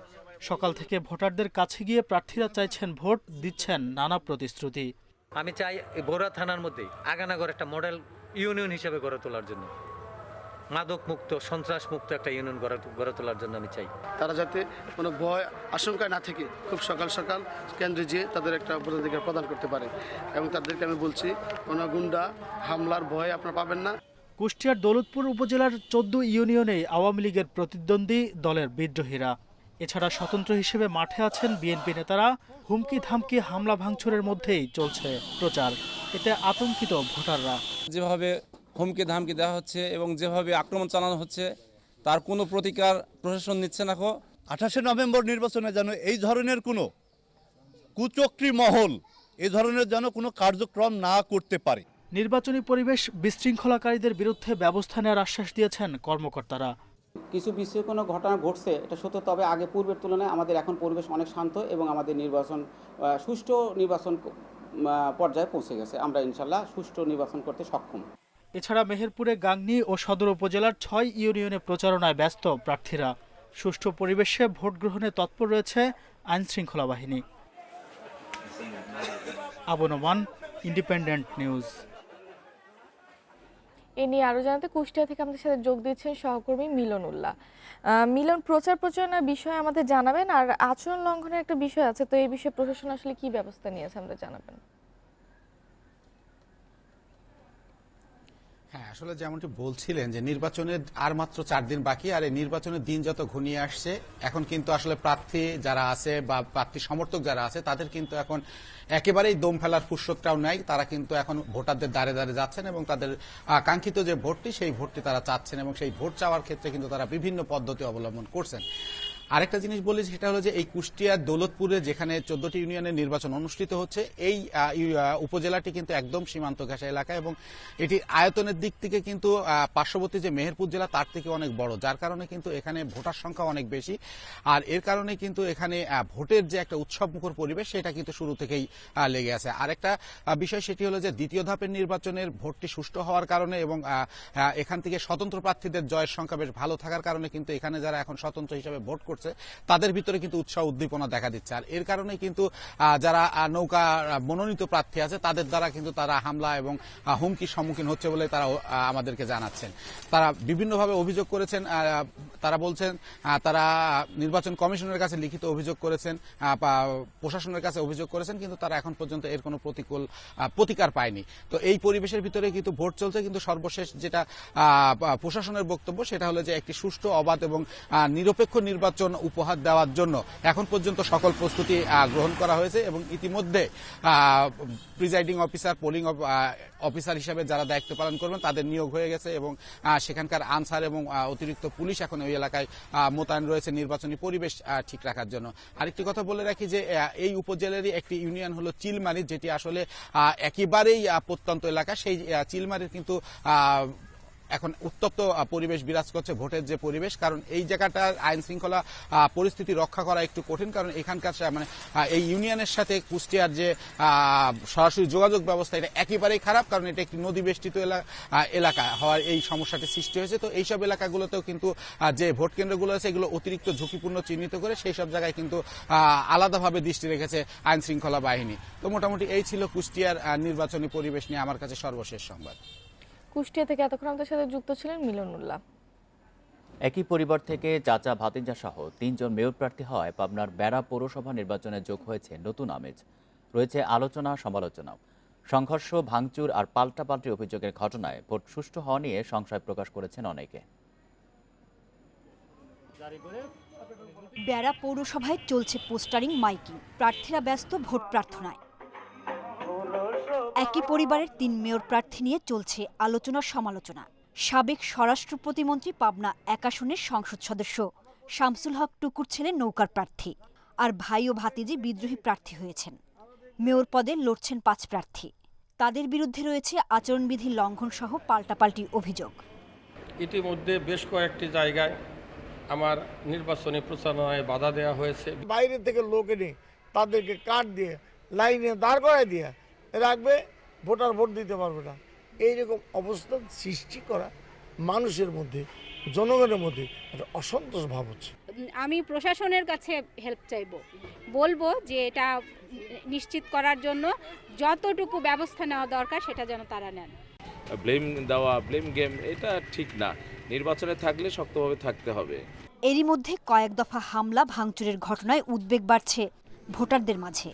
সকাল থেকে ভোটারদের কাছে গিয়ে প্রার্থীরা চাইছেন ভোট, দিচ্ছেন নানা প্রতিশ্রুতি। আমি চাই বড়ুয়া থানার মধ্যে আগানাগর একটা মডেল ইউনিয়ন হিসেবে গড়ে তোলার জন্য, মাদক মুক্ত, সন্ত্রাস মুক্ত একটা ইউনিয়ন গড়ে তোলার জন্য আমি চাই। তারা যাতে কোনো ভয় আশঙ্কায় না থেকে খুব সকাল সকাল কেন্দ্রে যেয়ে তাদের একটা ভোটাধিকার প্রদান করতে পারে, এবং তাদেরকে আমি বলছি কোনো গুন্ডা হামলার ভয় আপনারা পাবেন না। কুষ্টিয়ার দৌলতপুর উপজেলার ১৪ ইউনিয়নে আওয়ামী লীগের প্রতিদ্বন্দ্বী দলের বিদ্রোহীরা। এছাড়া স্বতন্ত্র হিসেবে মাঠে আছেন বিএনপি নেতারা। হুমকি ধামকি, হামলা ভাঙচুরের মধ্যেই চলছে প্রচার। এতে আতঙ্কিত ভোটাররা। যেভাবে হুমকি ধামকি দেওয়া হচ্ছে এবং যেভাবে আক্রমণ চালানো হচ্ছে, তার কোনো প্রতিকার প্রশাসন নিচ্ছে না। ২৮শে নভেম্বর নির্বাচনে যেন এই ধরনের কোনো কুচক্রী মহল এই ধরনের যেন কোনো কার্যক্রম না করতে পারে। নির্বাচনী পরিবেশ বিশৃঙ্খলাকারীদের বিরুদ্ধে ব্যবস্থা নেওয়ার আশ্বাস দিয়েছেন কর্মকর্তারা। কিছু বিশৃঙ্খলা ঘটনা ঘটছে, এটা সত্য, তবে আগে পূর্বের তুলনায় আমাদের এখন পরিবেশ অনেক শান্ত এবং আমাদের নির্বাচন সুষ্ঠু নির্বাচন পর্যায়ে পৌঁছে গেছে। আমরা ইনশাল্লাহ সুষ্ঠু নির্বাচন করতে সক্ষম। এছাড়া মেহেরপুরে গাংনী ও সদর উপজেলার ৬ ইউনিয়নে প্রচারণায় ব্যস্ত প্রার্থীরা। সুষ্ঠু পরিবেশে ভোট গ্রহণে তৎপর রয়েছে আইনশৃঙ্খলা বাহিনী। Abu Noman, independent news. এ নিয়ে আরো জানাতে কুষ্টিয়া থেকে আমাদের সাথে যোগ দিচ্ছেন সহকর্মী মিলন উল্লাহ। মিলন, প্রচারণার বিষয়ে আমাদের জানাবেন, আর আচরণ লঙ্ঘনের একটা বিষয় আছে, তো এই বিষয়ে প্রশাসন আসলে কি ব্যবস্থা নিয়েছে আমাদের জানাবেন। হ্যাঁ, আসলে যেমনটি বলছিলেন যে নির্বাচনের আর মাত্র 4 দিন বাকি, আর এই নির্বাচনের দিন যত ঘনিয়ে আসছে, এখন কিন্তু আসলে প্রার্থী যারা আছে বা প্রার্থী সমর্থক যারা আছে তাদের কিন্তু এখন একেবারেই দম ফেলার ফুরসতটাও নাই। তারা কিন্তু এখন ভোটারদের দ্বারে দ্বারে যাচ্ছেন এবং তাদের কাঙ্ক্ষিত যে ভোটটি, সেই ভোটটি তারা চাচ্ছেন, এবং সেই ভোট চাওয়ার ক্ষেত্রে কিন্তু তারা বিভিন্ন পদ্ধতি অবলম্বন করছেন। আরেকটা জিনিস বলি, সেটা হলো যে এই কুষ্টিয়ার দৌলতপুরে যেখানে 14টি ইউনিয়নের নির্বাচন অনুষ্ঠিত হচ্ছে, এই উপজেলাটি কিন্তু একদম সীমান্ত ঘেঁষা এলাকা, এবং এটি আয়তনের দিক থেকে কিন্তু পার্শ্ববর্তী যে মেহেরপুর জেলা তার থেকে অনেক বড়, যার কারণে কিন্তু এখানে ভোটার সংখ্যা অনেক বেশি। আর এর কারণে কিন্তু এখানে ভোটের যে একটা উৎসবমুখর পরিবেশ, সেটা কিন্তু শুরু থেকেই লেগে আছে। আরেকটা বিষয় সেটি হলো যে দ্বিতীয় ধাপের নির্বাচনের ভোটটি সুষ্ঠু হওয়ার কারণে এবং এখান থেকে স্বতন্ত্র প্রার্থীদের জয়ের সংখ্যা বেশ ভালো থাকার কারণে কিন্তু এখানে যারা এখন স্বতন্ত্র হিসেবে ভোট করছে তাদের ভিতরে কিন্তু উৎসাহ উদ্দীপনা দেখা দিচ্ছে। আর এর কারণে কিন্তু যারা নৌকা মনোনীত প্রার্থী আছে তাদের দ্বারা কিন্তু তারা হামলা এবং হুমকির সম্মুখীন হচ্ছে বলে তারা আমাদেরকে জানাচ্ছেন। তারা বিভিন্নভাবে অভিযোগ করেছেন। তারা বলছেন তারা নির্বাচন কমিশনের কাছে লিখিত অভিযোগ করেছেন, প্রশাসনের কাছে অভিযোগ করেছেন, কিন্তু তারা এখন পর্যন্ত এর কোনো প্রতিকার পায়নি। তো এই পরিবেশের ভিতরে কিন্তু ভোট চলছে, কিন্তু সর্বশেষ যেটা প্রশাসনের বক্তব্য সেটা হলো যে একটি সুষ্ঠু, অবাধ এবং নিরপেক্ষ নির্বাচন উপহার দেওয়ার জন্য এখন পর্যন্ত সকল প্রস্তুতি গ্রহণ করা হয়েছে, এবং ইতিমধ্যে প্রিজাইডিং অফিসার, পোলিং অফিসার হিসেবে যারা দায়িত্ব পালন করবেন তাদের নিয়োগ হয়ে গেছে, এবং সেখানকার আনসার এবং অতিরিক্ত পুলিশ এখন ওই এলাকায় মোতায়েন রয়েছে নির্বাচনী পরিবেশ ঠিক রাখার জন্য। আরেকটি কথা বলে রাখি যে এই উপজেলারই একটি ইউনিয়ন হলো চিলমারি, যেটি আসলে একেবারেই প্রত্যন্ত এলাকা। সেই চিলমারির কিন্তু এখন উত্তপ্ত পরিবেশ বিরাজ করছে, ভোটের যে পরিবেশ, কারণ এই জায়গাটার আইন শৃঙ্খলা পরিস্থিতি রক্ষা করা একটু কঠিন, কারণ এখানকার মানে এই ইউনিয়নের সাথে কুষ্টিয়ার যে সরাসরি যোগাযোগ ব্যবস্থা এটা একেবারেই খারাপ, কারণ এটা একটি নদী বেষ্টিত এলাকা হওয়ার এই সমস্যাটি সৃষ্টি হয়েছে। তো এইসব এলাকাগুলোতেও কিন্তু যে ভোট কেন্দ্রগুলো আছে এগুলো অতিরিক্ত ঝুঁকিপূর্ণ চিহ্নিত করে সেই সব জায়গায় কিন্তু আলাদাভাবে দৃষ্টি রেখেছে আইন শৃঙ্খলা বাহিনী। তো মোটামুটি এই ছিল কুষ্টিয়ার নির্বাচনী পরিবেশ নিয়ে আমার কাছে সর্বশেষ সংবাদ। কুষ্টিয়া থেকে এতক্ষণ আমাদের সাথে যুক্ত ছিলেন মিলন উল্লাহ। একই পরিবার থেকে চাচা ভাতিজা সহ 3 জন মেয়র প্রার্থী হয় পাবনার বেড়া পৌরসভা নির্বাচনে যোগ হয়েছে নতুন আমেজ। রয়েছে আলোচনা সমালোচনা। সংঘর্ষ, ভাঙচুর আর পাল্টাপাল্টি অভিযোগের ঘটনায় ভোট সুষ্ঠু হওয়া নিয়ে সংশয় প্রকাশ করেছেন অনেকে। বেড়া পৌরসভায় চলছে পোস্টারিং, মাইকিং, প্রার্থীরা ব্যস্ত ভোট প্রার্থনায়। একই পরিবারের 3 মেয়র প্রার্থী নিয়ে চলছে আলোচনা সমালোচনা। সাবেক স্বরাষ্ট্র প্রতিমন্ত্রী, পাবনা 1 আসনের সংসদ সদস্য শামসুল হক টুকুর ছেলে নৌকার প্রার্থী, আর ভাই ও ভাতিজি বিদ্রোহী প্রার্থী হয়েছেন। মেয়র পদে লড়ছেন 5 প্রার্থী। তাদের বিরুদ্ধে রয়েছে আচরণবিধি লঙ্ঘন সহ পাল্টাপাল্টি অভিযোগ। ইতিমধ্যে বেশ কয়েকটি জায়গায় আমার নির্বাচনী প্রচারণায় বাধা দেওয়া হয়েছে। বাইরে থেকে লোক এনে তাদেরকে কার্ড দিয়ে লাইনে দাঁড় করায় দিয়ে রাখবে, ভোটার ভোট দিতে পারবে না। এইরকম অবস্থা সৃষ্টি করা মানুষের মধ্যে, জনগণের মধ্যে একটা অসন্তোষ ভাব হচ্ছে। আমি প্রশাসনের কাছে হেল্প চাইবো, বলবো যে এটা নিশ্চিত করার জন্য যতটুকু ব্যবস্থা নেওয়া দরকার সেটা যেন তারা নেন। ব্লেম দেওয়া, ব্লেম গেম, এটা ঠিক না। নির্বাচনে থাকলে শক্তভাবে থাকতে হবে। এরই মধ্যে কয়েক দফা হামলা, ভাঙচুরের ঘটনায় উদ্বেগ বাড়ছে ভোটারদের মাঝে।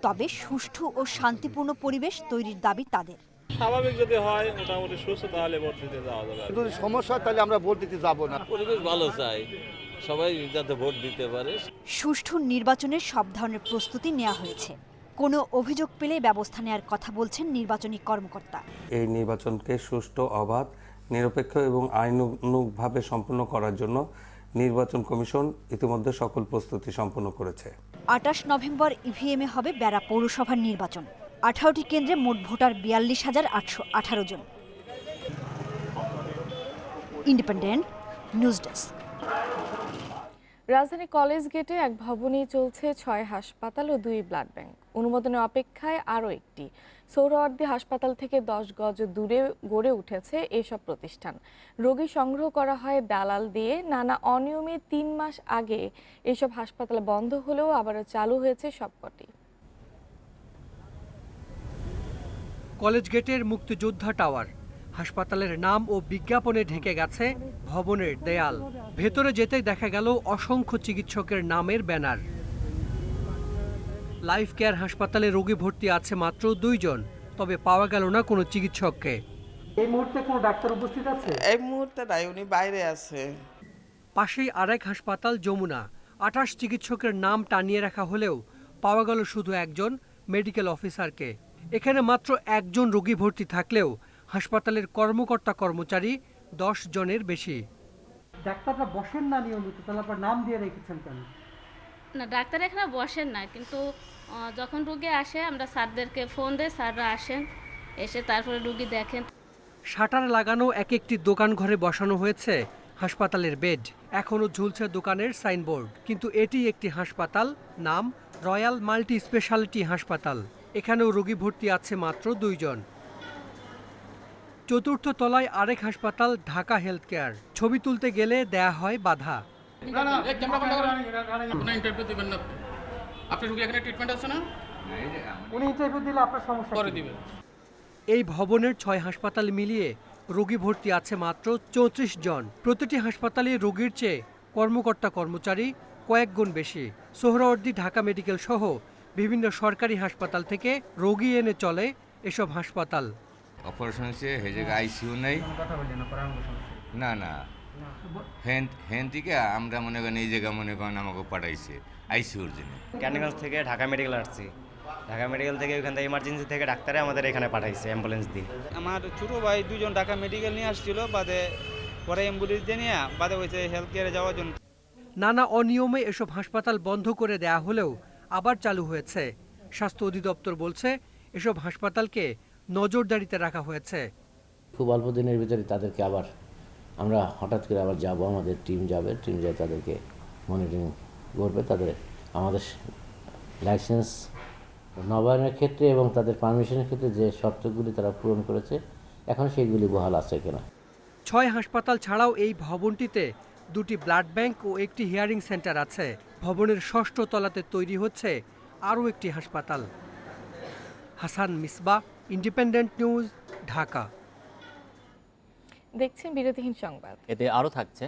তবে সুষ্ঠু ও শান্তিপূর্ণ পরিবেশ তৈরির দাবি তাদের। স্বাভাবিক যদি হয়, মোটামুটি সুস্থ, তাহলে ভোট দিতে যাওয়া যাবে। যদি সমস্যা হয় তাহলে আমরা ভোট দিতে যাব না। পরিবেশ ভালো চাই, সবাই যাতে ভোট দিতে পারে। সুষ্ঠু নির্বাচনের সব ধরনের প্রস্তুতি নেওয়া হয়েছে। কোনো অভিযোগ পেলে ব্যবস্থা নেওয়ার কথা বলছেন নির্বাচনী কর্মকর্তা। এই নির্বাচনকে সুষ্ঠু, অবাধ, নিরপেক্ষ এবং আইনানুগভাবে সম্পন্ন করার জন্য নির্বাচন কমিশন ইতিমধ্যে সকল প্রস্তুতি সম্পন্ন করেছে। 28 নভেম্বর ইভিএমে হবে বেড়া পৌরসভার নির্বাচন। 18টি কেন্দ্রে মোট ভোটার 42,818 জন। Independent news desk. রাজধানী কলেজ গেটে এক ভবনেই চলছে 6 হাসপাতাল ও 2 ব্লাড ব্যাংক। অনুমোদনের অপেক্ষায় আরও একটি। সোহরাওয়ার্দী হাসপাতাল থেকে 10 গজ দূরে গড়ে উঠেছে এসব প্রতিষ্ঠান। রোগী সংগ্রহ করা হয় দালাল দিয়ে। নানা অনিয়মে 3 মাস আগে এসব হাসপাতাল বন্ধ হলেও আবারও চালু হয়েছে সবকটি। কলেজ গেটের মুক্তিযোদ্ধা টাওয়ার। হাসপাতালের নাম ও বিজ্ঞাপনে ঢেকে গেছে ভবনের দেয়াল। ভেতরে যেতেই দেখা গেল অসংখ্য চিকিৎসকের নামের ব্যানার। লাইফ কেয়ার হাসপাতালে রোগী ভর্তি আছে মাত্র 2 জন, তবে পাওয়া গেল না কোনো চিকিৎসককে। এই মুহূর্তে কোনো ডাক্তার উপস্থিত আছে? এই মুহূর্তে নাই, উনি বাইরে আছে। পাশেই আরেক হাসপাতাল যমুনা। 28 চিকিৎসকের নাম টানিয়ে রাখা হলেও পাওয়া গেল শুধু একজন মেডিকেল অফিসারকে। এখানে মাত্র 1 জন রোগী ভর্তি থাকলেও হাসপাতালের কর্মকর্তা কর্মচারী 10 জনের বেশি। ডাক্তাররা বসেন না নিয়মিত, তাহলে আপনার নাম দিয়ে রেখেছেন কেন? না, ডাক্তার এখানে বসেন না, কিন্তু যখন রোগী আসে আমরা স্যারদেরকে ফোন দেই, স্যাররা আসেন, এসে তারপরে রোগী দেখেন। শাটার লাগানো এক একটি দোকান ঘরে বসানো হয়েছে হাসপাতালের বেড। এখনও ঝুলছে দোকানের সাইনবোর্ড, কিন্তু এটি একটি হাসপাতাল, নাম রয়্যাল মাল্টি স্পেশালিটি হাসপাতাল। এখানেও রোগী ভর্তি আছে মাত্র 2 জন। চতুর্থ তলায় আরেক হাসপাতাল ঢাকা হেলথ কেয়ার। ছবি তুলতে গেলে দেয়া হয় বাধা। এই ভবনের 6 হাসপাতাল মিলিয়ে রোগী ভর্তি আছে মাত্র 34 জন। প্রতিটি হাসপাতালে রোগীর চেয়ে কর্মকর্তা কর্মচারী কয়েক গুণ বেশি। সোহরাওয়ার্দী, ঢাকা মেডিকেল সহ বিভিন্ন সরকারি হাসপাতাল থেকে রোগী এনে চলে এসব হাসপাতাল। অপারেশন হচ্ছে এই জায়গায় আইসিইউ নেই, না না হেন থেকে আমরা মনে করেন এই জায়গা মনে করেন আমাকে পাঠাইছে আইসিইউর জন্য। ক্যানিগঞ্জ থেকে ঢাকা মেডিকেল আসছি, ঢাকা মেডিকেল থেকে ওইখান থেকে ইমার্জেন্সি থেকে ডাক্তারে আমাদের এখানে পাঠাইছে অ্যাম্বুলেন্স দিয়ে। আমার ছোটো ভাই 2 জন ঢাকা মেডিকেল নিয়ে আসছিল, বাদে পরে অ্যাম্বুলেন্স দিয়ে নিয়ে বাদে হয়েছে হেলথ কেয়ারে যাওয়ার জন্য। নানা অনিয়মে এসব হাসপাতাল বন্ধ করে দেয়া হলেও আবার চালু হয়েছে। স্বাস্থ্য অধিদপ্তর বলছে এসব হাসপাতালকে নজরদারিতে রাখা হয়েছে। খুব অল্প দিনের ভিতরে তাদেরকে আবার আমরা হঠাৎ করে আবার যাব, আমাদের টিম যাবে, টিম যায় তাদেরকে মনিটরিং করবে। তাদের আমাদের লাইসেন্স নবায়নের ক্ষেত্রে এবং তাদের পারমিশনের ক্ষেত্রে যে শর্তগুলি তারা পূরণ করেছে, এখন সেইগুলি বহাল আছে কিনা। 6 হাসপাতাল ছাড়াও এই ভবনটিতে 2টি ব্লাড ব্যাংক ও একটি হিয়ারিং সেন্টার আছে। ভবনের 6ষ্ঠ তলাতে তৈরি হচ্ছে আরও একটি হাসপাতাল। Hasan Misbah, independent news, Dhaka. দেখছেন বিরতিহীন সংবাদ। এতে আরও থাকছে,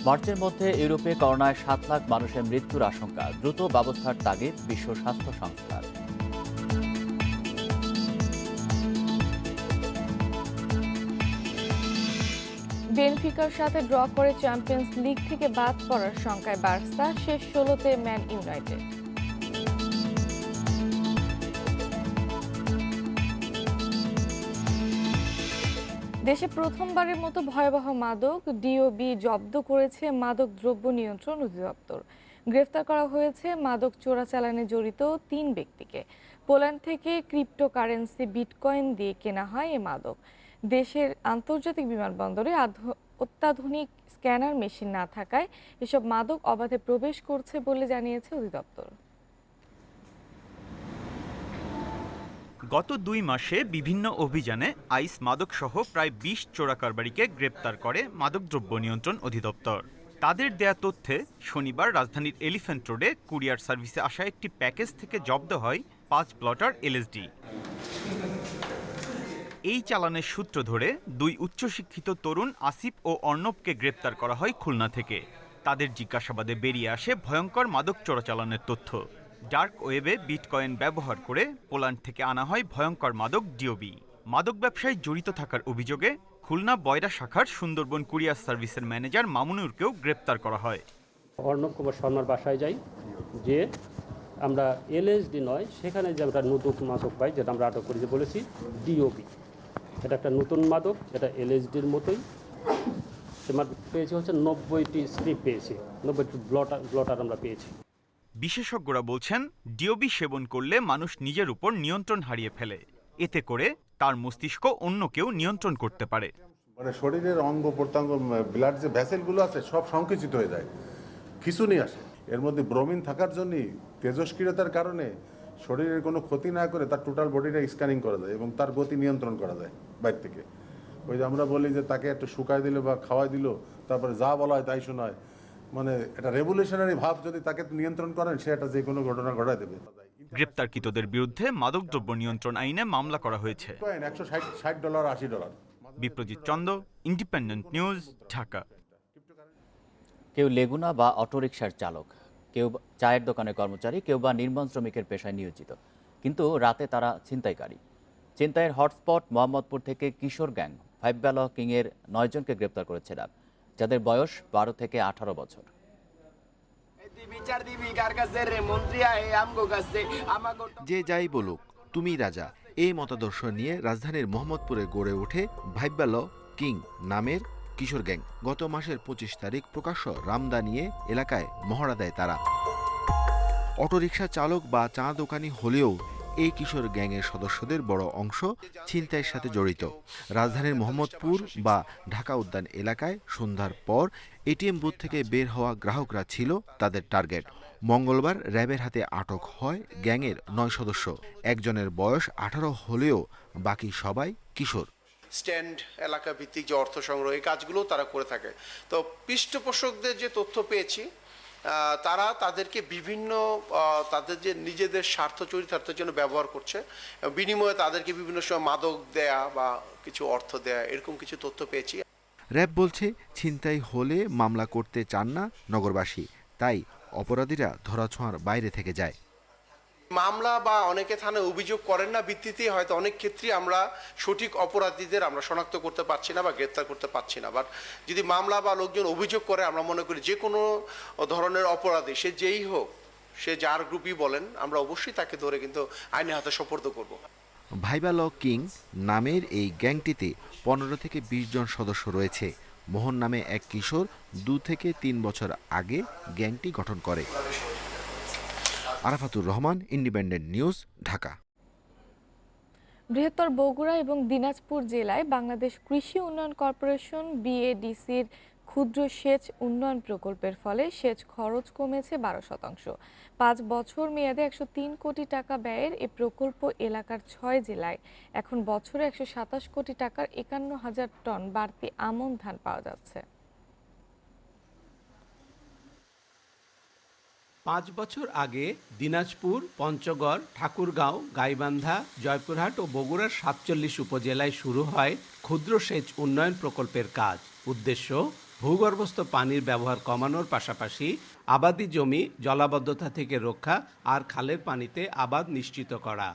মার্চের মধ্যে ইউরোপে করোনায় 7 লাখ মানুষের মৃত্যুর আশঙ্কা, দ্রুত ব্যবস্থার তাগিদ বিশ্ব স্বাস্থ্য সংস্থার। বেনফিকার সাথে ড্র করে চ্যাম্পিয়ন্স লিগ থেকে বাদ পড়ার শঙ্কায় বার্সা, শেষ 16তে ম্যান ইউনাইটেড। দেশে প্রথমবারের মতো ভয়াবহ মাদক ডিওবি জব্দ করেছে মাদক দ্রব্য নিয়ন্ত্রণ অধিদপ্তর। গ্রেফতার করা হয়েছে মাদক চোরাচালানে জড়িত 3 ব্যক্তিকে। পোল্যান্ড থেকে ক্রিপ্টোকারেন্সি বিটকয়েন দিয়ে কেনা হয় এ মাদক। দেশের আন্তর্জাতিক বিমানবন্দরে অত্যাধুনিক স্ক্যানার মেশিন না থাকায় এসব মাদক অবাধে প্রবেশ করছে বলে জানিয়েছে অধিদপ্তর। গত 2 মাসে বিভিন্ন অভিযানে আইস মাদকসহ প্রায় 20 চোরা কারবারিকে গ্রেপ্তার করে মাদকদ্রব্য নিয়ন্ত্রণ অধিদপ্তর। তাদের দেয়া তথ্যে শনিবার রাজধানীর এলিফ্যান্ট রোডে কুরিয়ার সার্ভিসে আসা একটি প্যাকেজ থেকে জব্দ হয় 5 প্লটার এলএসডি। এই চালানের সূত্র ধরে 2 উচ্চশিক্ষিত তরুণ আসিফ ও অর্ণবকে গ্রেপ্তার করা হয় খুলনা থেকে। তাদের জিজ্ঞাসাবাদে বেরিয়ে আসে ভয়ঙ্কর মাদক চোরাচালানের তথ্য। ডার্ক ওয়েবে বিটকয়েন ব্যবহার করে পোল্যান্ড থেকে আনা হয় ভয়ঙ্কর মাদক ডিওবি। মাদক ব্যবসায় জড়িত থাকার অভিযোগে খুলনা বয়রা শাখার সুন্দরবন কুরিয়ার সার্ভিসের ম্যানেজার মামুনুরকেও গ্রেপ্তার করা হয়। অর্ণব কুমার শর্মার বাসায় যাই, যে আমরা এলএসডি নয়, সেখানে যে আমরা নতুন মাদক পাই, যেটা আমরা আটক করেছি বলেছি ডিওবি। এটা একটা নতুন মাদক, এটা এলএসডির মতোই। সে মাদক পেয়েছি হচ্ছে 90টি স্ট্রিপ পেয়েছি, 90টি ব্লটার আমরা পেয়েছি। বিশেষজ্ঞরা বলছেন ডিওবি সেবন করলে মানুষ নিজের উপর নিয়ন্ত্রণ হারিয়ে ফেলে। এতে করে তার মস্তিষ্ক অন্য কেউ নিয়ন্ত্রণ করতে পারে। মানে শরীরের অঙ্গ প্রত্যঙ্গ, ব্লাড যে ভ্যাসেলগুলো আছে সব সংকুচিত হয়ে যায়, খিঁচুনি আসে। এর মধ্যে ব্রোমিন থাকার জন্যই তেজস্ক্রিয়তার কারণে শরীরের কোনো ক্ষতি না করে তার টোটাল বডিটা স্ক্যানিং করা যায় এবং তার গতি নিয়ন্ত্রণ করা যায় বাইরে থেকে। ওই যে আমরা বলি যে তাকে একটু শুকায় দিল বা খাওয়াই দিল, তারপরে যা বলা হয় তাই শোনায়, মানে এটা রেভলিউশনারি ভাব যদি তাকে নিয়ন্ত্রণ করেন, সে এটা যে কোনো ঘটনা ঘটায় দেবে। গ্রেপ্তারকৃতদের বিরুদ্ধে মাদকদ্রব্য নিয়ন্ত্রণ আইনে মামলা করা হয়েছে। $160, $80। Biprojit Chanda, Independent news, Dhaka. কেউ লেগুনা বা অটোরিকশার চালক, কেউ চায়ের দোকানের কর্মচারী, কেউ বা নির্মাণ শ্রমিকের পেশায় নিয়োজিত, কিন্তু রাতে তারা ছিনতাইকারী। ছিনতাইয়ের হটস্পট মোহাম্মদপুর থেকে কিশোর গ্যাং 5 বেলা কিংয়ের 9 জনকে গ্রেপ্তার করেছে র্যাব, যাদের বয়স 12 থেকে 18 বছর। যে যাই বলুক তুমি রাজা, এই মতাদর্শ নিয়ে রাজধানীর মোহাম্মদপুরে গড়ে ওঠে ভাইব্যাল কিং নামের কিশোর গ্যাং। গত মাসের 25 তারিখ প্রকাশ্য রামদা নিয়ে এলাকায় মহড়া দেয় তারা। অটোরিকশা চালক বা চা দোকানি হলেও এই কিশোর গ্যাংয়ের সদস্যদের বড় অংশ ছিনতাইয়ের সাথে জড়িত। রাজধানীর মোহাম্মদপুর বা ঢাকা উদ্যান এলাকায় সন্ধ্যার পর এটিএম বুথ থেকে বের হওয়া গ্রাহকরা ছিল তাদের টার্গেট। মঙ্গলবার র্যাবের হাতে আটক হয় গ্যাংয়ের 9 সদস্য। একজনের বয়স 18 হলেও বাকি সবাই কিশোর। স্ট্যান্ড এলাকা ভিত্তিক যে অর্থ সংগ্রহ, এই কাজগুলো তারা করে থাকে। তো পৃষ্ঠপোষকদের যে তথ্য পেয়েছি, তারা তাদেরকে বিভিন্ন তাদের যে নিজেদের স্বার্থ চরিতার্থের জন্য ব্যবহার করছে, বিনিময়ে তাদেরকে বিভিন্ন সময় মাদক দেয়া বা কিছু অর্থ দেয়া, এরকম কিছু তথ্য পেয়েছি। র্যাব বলছে ছিনতাই হলে মামলা করতে চান না নগরবাসী, তাই অপরাধীরা ধরাছোঁয়ার বাইরে থেকে যায়। মামলা বা অনেকে থানায় অভিযোগ করেন না ভিত্তিতে হয়তো অনেক ক্ষেত্রে আমরা সঠিক অপরাধীদের আমরা শনাক্ত করতে পারছি না বা গ্রেপ্তার করতে পারছি না। বাট যদি মামলা বা লোকজন অভিযোগ করে, আমরা মনে করি যে কোনো ধরনের অপরাধী, সে যেই হোক, সে যার গ্রুপই বলেন, আমরা অবশ্যই তাকে ধরে কিন্তু আইনের হাতে সোপর্দ করব। ভাইব্যাল কিং নামের এই গ্যাংটিতে 15 থেকে 20 জন সদস্য রয়েছে। মোহন নামে এক কিশোর 2 থেকে 3 বছর আগে গ্যাংটি গঠন করে। Arafatur Rahman, independent news, Dhaka. বৃহত্তর বগুড়া এবং দিনাজপুর জেলায় বাংলাদেশ কৃষি উন্নয়ন কর্পোরেশন বিএডিসির ক্ষুদ্র সেচ উন্নয়ন প্রকল্পের ফলে সেচ খরচ কমেছে 12%। 5 বছর মেয়াদে 103 কোটি টাকা ব্যয়ের এ প্রকল্প এলাকার 6 জেলায় এখন বছরে 127 কোটি টাকার 51,000 টন বাড়তি আমন ধান পাওয়া যাচ্ছে। 5 বছর আগে দিনাজপুর, পঞ্চগড়, ঠাকুরগাঁও, গাইবান্ধা, জয়পুরহাট ও বগুড়ার 47 উপজেলায় শুরু হয় ক্ষুদ্র সেচ উন্নয়ন প্রকল্পের কাজ। উদ্দেশ্য ভূগর্ভস্থ পানির ব্যবহার কমানোর পাশাপাশি আবাদি জমি জলাবদ্ধতা থেকে রক্ষা আর খালের পানিতে আবাদ নিশ্চিত করা।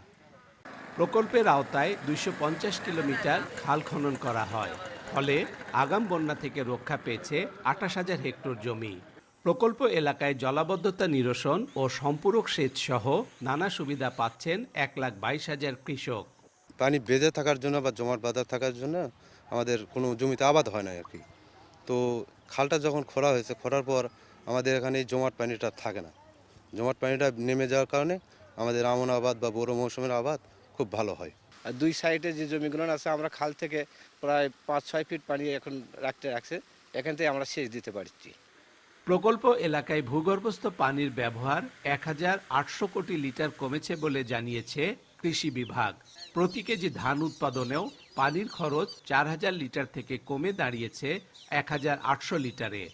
প্রকল্পের আওতায় 250 কিলোমিটার খাল খনন করা হয়। ফলে আগাম বন্যা থেকে রক্ষা পেয়েছে ২৮,০০০ হেক্টর জমি। প্রকল্প এলাকায় জলাবদ্ধতা নিরসন ও সম্পূরক সেচ সহ নানা সুবিধা পাচ্ছেন ১,২২,০০০ কৃষক। পানি বেঁধে থাকার জন্য বা জমাট বাঁধা থাকার জন্য আমাদের কোনো জমিতে আবাদ হয় না আর কি। তো খালটা যখন খোঁড়া হয়েছে, খোঁড়ার পর আমাদের এখানে এই জমাট পানিটা থাকে না। জমাট পানিটা নেমে যাওয়ার কারণে আমাদের আমন আবাদ বা বোরো মৌসুমের আবাদ খুব ভালো হয়। আর দুই সাইডে যে জমিগুলো আছে আমরা খাল থেকে প্রায় ৫-৬ ফিট পানি এখন রাখছে, এখান থেকে আমরা সেচ দিতে পারছি। প্রকল্প এলাকায় ভূগর্ভস্থ পানির ব্যবহার ১,৮০০ কোটি লিটার কমেছে বলে জানিয়েছে কৃষি বিভাগ। প্রতি কেজি ধান উৎপাদনেও পানির খরচ ৪,০০০ লিটার থেকে কমে দাঁড়িয়েছে ১,৮০০ লিটারে।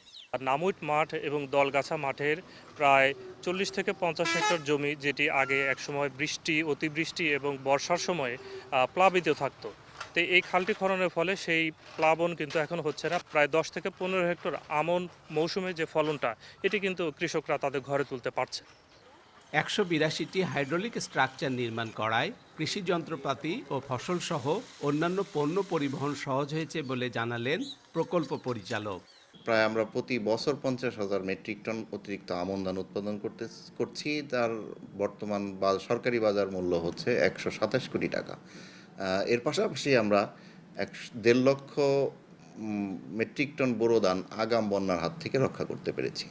নামুট মাঠ এবং দলগাছা মাঠের প্রায় ৪০ থেকে ৫০ হেক্টর জমি, যেটি আগে একসময় বৃষ্টি, অতিবৃষ্টি এবং বর্ষার সময় প্লাবিত থাকতো, তো এই খালটি খননের ফলে সেই প্লাবন কিন্তু এখন হচ্ছে না। প্রায় ১০ থেকে ১৫ হেক্টর আমন মৌসুমে যে ফলনটা, এটি কিন্তু কৃষকরা তাদের ঘরে তুলতে পারছে। ১৮২টি হাইড্রোলিক স্ট্রাকচার নির্মাণ করায় কৃষি যন্ত্রপাতি ও ফসল সহ অন্যান্য পণ্য পরিবহন সহজ হয়েছে বলে জানালেন প্রকল্প পরিচালক। প্রায় আমরা প্রতি বছর ৫০,০০০ মেট্রিক টন অতিরিক্ত আমন ধান উৎপাদন করছি। তার বর্তমান সরকারি বাজার মূল্য হচ্ছে ১২৭ কোটি টাকা। এর পাশাপাশি আমরা ১.৫ লক্ষ মেট্রিক টন বোরো ধান আগাম বন্যার হাত থেকে রক্ষা করতে পেরেছি।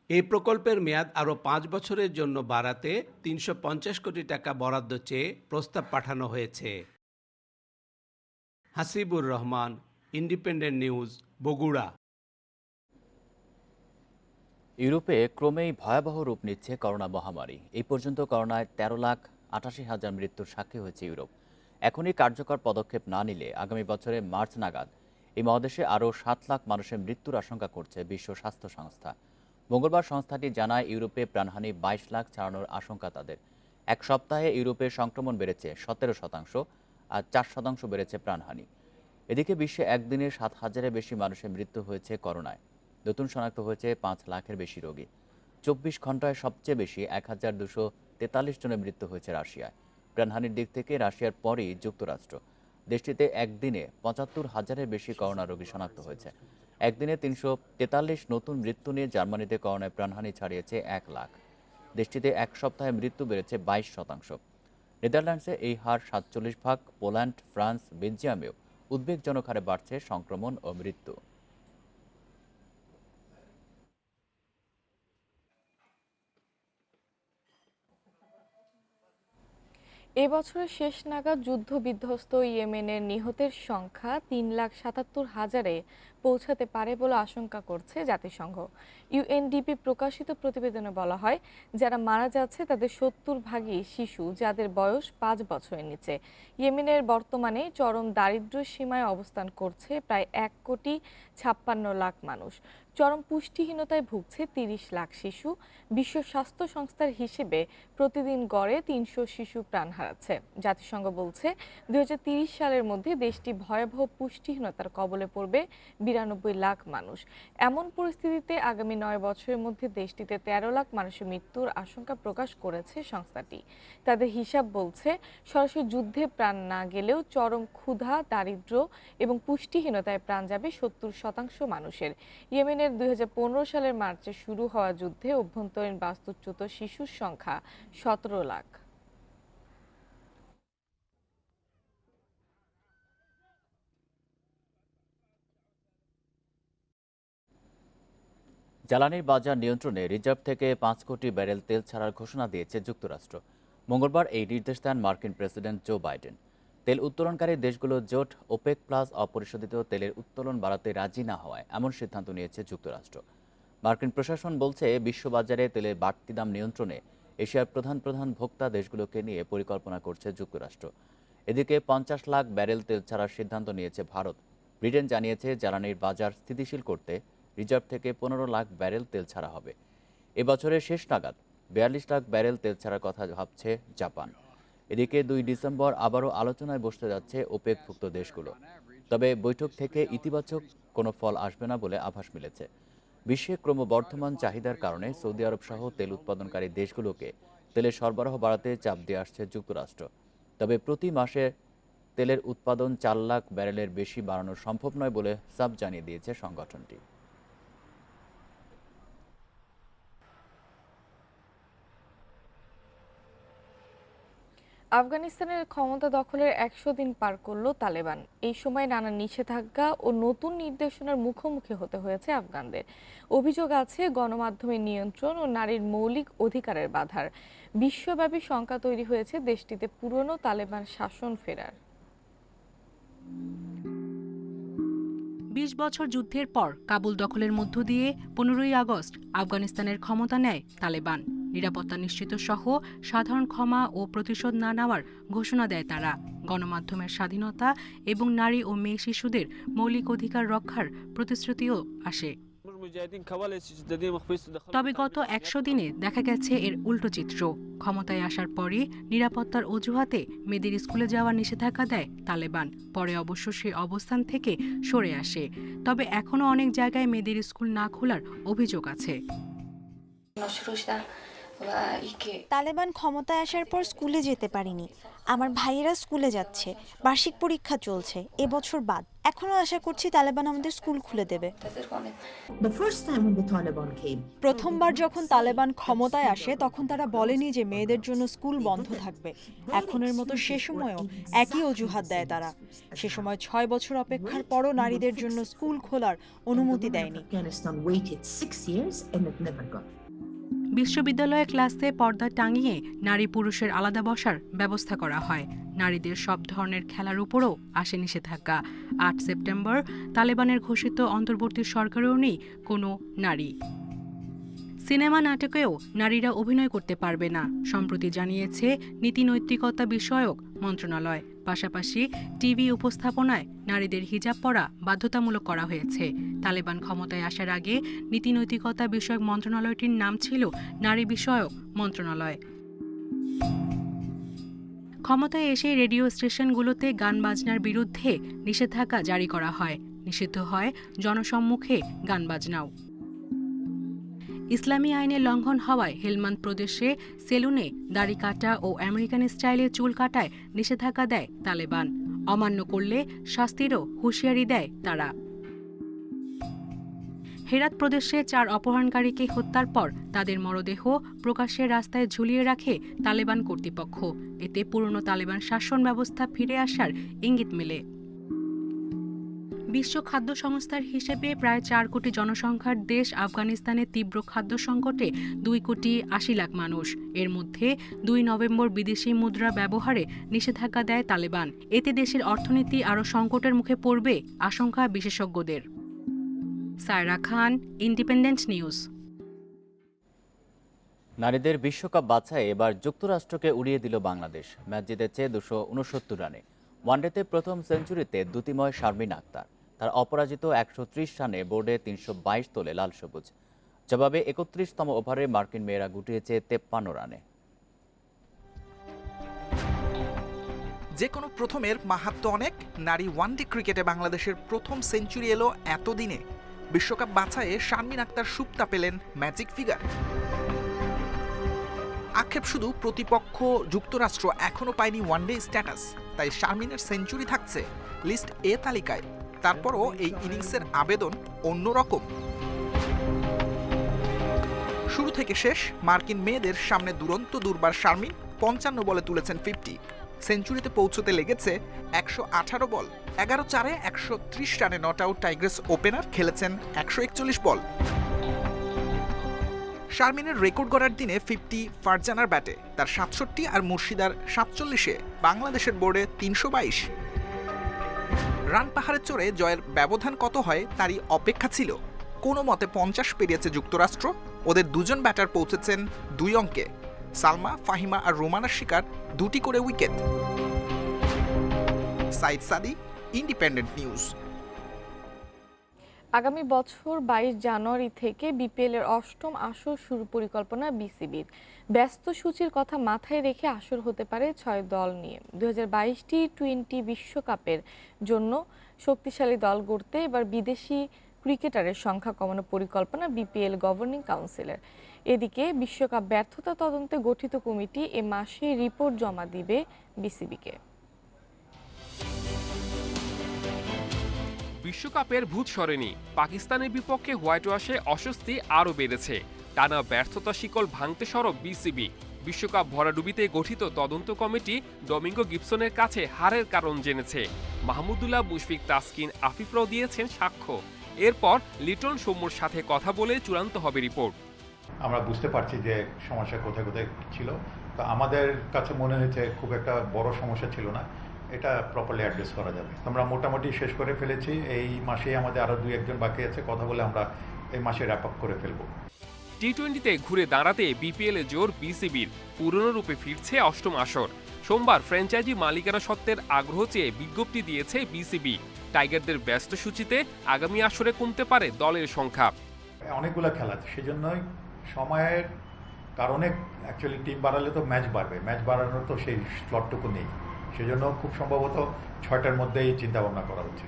এই প্রকল্পের মেয়াদ আরও ৫ বছরের জন্য বাড়াতে ৩৫০ কোটি টাকা বরাদ্দ চেয়ে প্রস্তাব পাঠানো হয়েছে। Hasibur Rahman, independent news, Bogura. ইউরোপে ক্রমেই ভয়াবহ রূপ নিচ্ছে করোনা মহামারী। এই পর্যন্ত করোনায় ১৩,৮৮,০০০ মৃত্যুর সাক্ষী হয়েছে ইউরোপ। এখনই কার্যকর পদক্ষেপ না নিলে আগামী বছরের মার্চ নাগাদ এই মহাদেশে আরও ৭ লাখ মানুষের মৃত্যুর আশঙ্কা করছে বিশ্ব স্বাস্থ্য সংস্থা। মঙ্গলবার সংস্থাটি জানায় ইউরোপে প্রাণহানি ২২ লাখ ছাড়ানোর আশঙ্কা তাদের। এক সপ্তাহে ইউরোপে সংক্রমণ বেড়েছে ১৭%, আর ৪% বেড়েছে প্রাণহানি। এদিকে বিশ্বে একদিনে ৭,০০০-এর বেশি মানুষের মৃত্যু হয়েছে করোনায়। নতুন শনাক্ত হয়েছে ৫ লাখের বেশি রোগী। ২৪ ঘন্টায় সবচেয়ে বেশি ১,২৪৩ জনের মৃত্যু হয়েছে রাশিয়ায়। প্রাণহানির দিক থেকে রাশিয়ার পরই যুক্তরাষ্ট্র। দেশটিতে একদিনে ৭৫,০০০-এর বেশি করোনা রোগী শনাক্ত হয়েছে। একদিনে ৩৪৩ নতুন মৃত্যু নিয়ে জার্মানিতে করোনায় প্রাণহানি ছাড়িয়েছে ১ লাখ। দেশটিতে এক সপ্তাহে মৃত্যু বেড়েছে ২২%। নেদারল্যান্ডসে এই হার ৪৭%। পোল্যান্ড, ফ্রান্স, বেলজিয়ামেও উদ্বেগজনক হারে বাড়ছে সংক্রমণ ও মৃত্যু। এ বছরের শেষ নাগাদ যুদ্ধ বিধ্বস্ত ইয়েমেনের নিহতের সংখ্যা ৩,৭৭,০০০-এ পৌঁছাতে পারে বলে আশঙ্কা করছে জাতিসংঘ। ইউএনডিপি প্রকাশিত প্রতিবেদনে বলা হয়, যারা মারা যাচ্ছে তাদের ৭০% শিশু, যাদের বয়স ৫ বছরের নিচে। ইয়েমেনের বর্তমানে চরম দারিদ্র্য সীমায় অবস্থান করছে প্রায় ১,৫৬,০০,০০০ মানুষ। চরম পুষ্টিহীনতায় ভুগছে ৩০ লাখ শিশু। বিশ্ব স্বাস্থ্য সংস্থার হিসেবে প্রতিদিন গড়ে ৩০০ শিশু প্রাণ হারাচ্ছে। জাতিসংঘ বলছে ২০৩০ সালের মধ্যে দেশটি ভয়াবহ পুষ্টিহীনতার কবলে পড়বে ৯২ লাখ মানুষ। এমন পরিস্থিতিতে আগামী ৯ বছরের মধ্যে দেশটিতে ১৩ লাখ মানুষের মৃত্যুর আশঙ্কা প্রকাশ করেছে সংস্থাটি। তাদের হিসাব বলছে, সরাসরি যুদ্ধে প্রাণ না গেলেও চরম ক্ষুধা, দারিদ্র্য এবং পুষ্টিহীনতায় প্রাণ যাবে ৭০% মানুষের। ইয়েমেনের ২০১৫ সালের মার্চে শুরু হওয়া যুদ্ধে অভ্যন্তরীণ বাস্তুচ্যুত শিশুর সংখ্যা ১৭ লাখ। জ্বালানির বাজার নিয়ন্ত্রণে রিজার্ভ থেকে ৫ কোটি ব্যারেল তেল ছাড়ার ঘোষণা দিয়েছে যুক্তরাষ্ট্র। মঙ্গলবার এই নির্দেশ দেন মার্কিন প্রেসিডেন্ট জো বাইডেন। তেল উত্তোলনকারী দেশগুলো জোট ওপেক প্লাস অপরিশোধিত তেলের উত্তোলন বাড়াতে রাজি না হওয়ায় এমন সিদ্ধান্ত নিয়েছে যুক্তরাষ্ট্র। মার্কিন প্রশাসন বলছে, বিশ্ববাজারে তেলের বাড়তি দাম নিয়ন্ত্রণে এশিয়ার প্রধান ভোক্তা দেশগুলোকে নিয়ে পরিকল্পনা করছে যুক্তরাষ্ট্র। এদিকে ৫০ লাখ ব্যারেল তেল ছাড়ার সিদ্ধান্ত নিয়েছে ভারত। ব্রিটেন জানিয়েছে, জ্বালানির বাজার স্থিতিশীল করতে রিজার্ভ থেকে ১৫ লাখ ব্যারেল তেল ছাড়া হবে। এবছরের শেষ নাগাদ ৪২ লাখ ব্যারেল তেল ছাড়ার কথা ভাবছে জাপান। এদিকে ২ ডিসেম্বর আবারও আলোচনায় বসতে যাচ্ছে ওপেকভুক্ত দেশগুলো। তবে বৈঠক থেকে ইতিবাচক কোনো ফল আসবে না বলে আভাস মিলেছে। বিশ্বে ক্রমবর্ধমান চাহিদার কারণে সৌদি আরব সহ তেল উৎপাদনকারী দেশগুলোকে তেলের সরবরাহ বাড়াতে চাপ দিয়ে আসছে যুক্তরাষ্ট্র। তবে প্রতি মাসে তেলের উৎপাদন 4 লাখ ব্যারেলের বেশি বাড়ানো সম্ভব নয় বলে সাব জানিয়ে দিয়েছে সংগঠনটি। আফগানিস্তানের ক্ষমতা দখলের 100 দিন পার করল তালেবান। এই সময় নানা নিষেধাজ্ঞা ও নতুন নির্দেশনার মুখোমুখি হতে হয়েছে আফগানদের। অভিযোগ আছে গণমাধ্যমের নিয়ন্ত্রণ ও নারীর মৌলিক অধিকারের বাধার। বিশ্বব্যাপী শঙ্কা তৈরি হয়েছে দেশটিতে পুরনো তালেবান শাসন ফেরার। 20 বছর যুদ্ধের পর কাবুল দখলের মধ্য দিয়ে 15ই আগস্ট আফগানিস্তানের ক্ষমতা নেয় তালেবান। নিরাপত্তা নিশ্চিত সহ সাধারণ ক্ষমা ও প্রতিশোধ না নেওয়ার ঘোষণা দেয় তারা। গণমাধ্যমের স্বাধীনতা এবং নারী ও মেয়ে শিশুদের মৌলিক অধিকার রক্ষার প্রতিশ্রুতিও আসে। তবে গত 100 দিনে দেখা গেছে এর উল্টো চিত্র। ক্ষমতায় আসার পরই নিরাপত্তার অজুহাতে মেয়েদের স্কুলে যাওয়ার নিষেধাজ্ঞা দেয় তালেবান। পরে অবশ্য সেই অবস্থান থেকে সরে আসে। তবে এখনও অনেক জায়গায় মেয়েদের স্কুল না খোলার অভিযোগ আছে। তালেবান ক্ষমতায় আসার পর স্কুলে যেতে পারিনি। আমার ভাইয়েরা স্কুলে যাচ্ছে, বার্ষিক পরীক্ষা চলছে এবছর বাদ। এখনো আশা করছি তালেবান আমাদের স্কুল খুলে দেবে। প্রথমবার যখন তালেবান ক্ষমতায় আসে তখন তারা বলেনি যে মেয়েদের জন্য স্কুল বন্ধ থাকবে। এখনের মতো সে সময়ও একই অজুহাত দেয় তারা। সে সময় 6 বছর অপেক্ষার পরও নারীদের জন্য স্কুল খোলার অনুমতি দেয়নি। বিশ্ববিদ্যালয়ে ক্লাসে পর্দা টাঙিয়ে নারী পুরুষের আলাদা বসার ব্যবস্থা করা হয়। নারীদের সব ধরনের খেলার উপরও আসে নিষেধাজ্ঞা। 8 সেপ্টেম্বর তালেবানের ঘোষিত অন্তর্বর্তী সরকারেও নেই কোনো নারী। সিনেমা নাটকেও নারীরা অভিনয় করতে পারবে না, সম্প্রতি জানিয়েছে নীতি নৈতিকতা বিষয়ক মন্ত্রণালয়। পাশাপাশি টিভি উপস্থাপনায় নারীদের হিজাব পরা বাধ্যতামূলক করা হয়েছে। তালেবান ক্ষমতায় আসার আগে নীতি নৈতিকতা বিষয়ক মন্ত্রণালয়টির নাম ছিল নারী বিষয়ক মন্ত্রণালয়। ক্ষমতায় এসে রেডিও স্টেশনগুলোতে গান বাজনার বিরুদ্ধে নিষেধাজ্ঞা জারি করা হয়। নিষিদ্ধ হয় জনসম্মুখে গান বাজনাও। ইসলামী আইনের লঙ্ঘন হওয়ায় হেলমান্দ প্রদেশে সেলুনে দাড়ি কাটা ও আমেরিকান স্টাইলে চুল কাটায় নিষেধাজ্ঞা দেয় তালেবান। অমান্য করলে শাস্তিরও হুঁশিয়ারি দেয় তারা। হেরাত প্রদেশে 4 অপহরণকারীকে হত্যার পর তাদের মরদেহ প্রকাশ্যে রাস্তায় ঝুলিয়ে রাখে তালেবান কর্তৃপক্ষ। এতে পুরনো তালেবান শাসন ব্যবস্থা ফিরে আসার ইঙ্গিত মেলে। বিশ্ব খাদ্য সংস্থার হিসেবে প্রায় 4 কোটি জনসংখ্যার দেশ আফগানিস্তানের তীব্র খাদ্য সংকটে 2 কোটি 80 লাখ মানুষ। এর মধ্যে 2 নভেম্বর বিদেশি মুদ্রা ব্যবহারে নিষেধাজ্ঞা দেয় তালেবান। এতে দেশের অর্থনীতি আরও সংকটের মুখে পড়বে আশঙ্কা বিশেষজ্ঞদের। সায়রা খান, ইন্ডিপেন্ডেন্ট নিউজ। নারীদের বিশ্বকাপ বাছাই এবার যুক্তরাষ্ট্রকে উড়িয়ে দিল বাংলাদেশ। ম্যাচ জিতেছে 269 রানে। ওয়ানডেতে প্রথম সেঞ্চুরিতে দ্যুতিময় শারমিন আক্তার। তার অপরাজিত 130 রানে বোর্ডে 322 তোলে লাল সবুজ। জবাবে 31তম ওভারে মার্কিন মেয়েরা গুটিয়েছে 53 রানে। যে কোনো প্রথমের মাহাত্ম্য অনেক। নারী ওয়ানডে ক্রিকেটে বাংলাদেশের প্রথম সেঞ্চুরি এলো এতদিনে। বিশ্বকাপ বাছাইয়ে শারমিন আক্তার সুপ্তা পেলেন ম্যাজিক ফিগার। আক্ষেপ শুধু প্রতিপক্ষ যুক্তরাষ্ট্র এখনো পায়নি ওয়ানডে স্ট্যাটাস, তাই শারমিনের সেঞ্চুরি থাকছে লিস্ট এ তালিকায়। তারপরও এই ইনিংসের আবেদন অন্যরকম। শুরু থেকে শেষ মার্কিন মেয়েদের সামনে দুরন্ত দুর্বার শারমিন 55 বলে তুলেছেন 50। সেঞ্চুরিতে পৌঁছতে লেগেছে 118 বল। 11-4-এ 130 রানে নট আউট টাইগ্রেস ওপেনার খেলেছেন 141 বল। শারমিনের রেকর্ড গড়ার দিনে 50 ফারজানার ব্যাটে, তার 67 আর মুর্শিদার 47-এ বাংলাদেশের বোর্ডে 322। রান পাহাড়ে চড়ে জয়ের ব্যবধান কত হয় তারই অপেক্ষা ছিল। কোনো মতে 50 পেরিয়েছে যুক্তরাষ্ট্র। ওদের দুজন ব্যাটার পৌঁছেছেন 2 অঙ্কে। সালমা, ফাহিমা আর রোমানার শিকার 2টি করে উইকেট। সাইদ সাদি, ইন্ডিপেন্ডেন্ট নিউজ। আগামী বছর 22 জানুয়ারি থেকে বিপিএল এর 8ম আসর শুরু পরিকল্পনা বিসিবির। ব্যস্ত সূচির কথা মাথায় রেখে আসর হতে পারে 6 দল নিয়ে। 2022 টি-20 বিশ্বকাপের জন্য শক্তিশালী দল গড়তে এবার বিদেশি ক্রিকেটারের সংখ্যা কমানোর পরিকল্পনা বিপিএল গভর্নিং কাউন্সিলের। এদিকে বিশ্বকাপ ব্যর্থতা তদন্তে গঠিত কমিটি এ মাসে রিপোর্ট জমা দিবে বিসিবিকে। বিশ্বকাপের ভূত সরেনি। পাকিস্তানের বিপক্ষে হোয়াইট ওয়াশে অস্বস্তি আরও বেড়েছে। টানা ব্যর্থতা শিকল ভাঙতে সরব বিসিবি। বিশ্বকাপ ভরাডুবিতে গঠিত তদন্ত কমিটি ডমিঙ্গো গিবসনের কাছে হারের কারণ জেনেছে। মাহমুদুল্লাহ, মুশফিক, তাসকিন, আফিফরাও দিয়েছেন সাক্ষ্য। এরপর লিটন সৌম্যর সাথে কথা বলে চূড়ান্ত হবে রিপোর্ট। আমরা বুঝতে পারছি যে সমস্যা কোথায় কোথায় ছিল, তো আমাদের কাছে মনে হয়েছে খুব একটা বড় সমস্যা ছিল না, এটা প্রপারলি অ্যাড্রেস করা যাবে। আমরা মোটামুটি শেষ করে ফেলেছি। এই মাসেই আমাদের আরও 2-1 জন বাকি আছে, কথা বলে আমরা এই মাসে র্যাপ আপ করে ফেলবো। টি-20তে ঘুরে দাঁড়াতে বিপিএলে জোর বিসিবির। পুরনো রূপে ফিরছে অষ্টম আসর। সোমবার ফ্র্যাঞ্চাইজি মালিকানা সত্ত্বের আগ্রহ চেয়ে বিজ্ঞপ্তি দিয়েছে বিসিবি। টাইগারদের ব্যস্ত সূচিতে আগামী আসরে কমতে পারে দলের সংখ্যা। অনেকগুলো খেলা আছে, সেজন্যই সময়ের কারণে অ্যাকচুয়ালি টিম বাড়ালে তো ম্যাচ বাড়বে, ম্যাচ বাড়ানোর তো সেই স্লটটুকু নেই, সেজন্য খুব সম্ভবত 6টার মধ্যেই চিন্তাভাবনা করা হচ্ছে।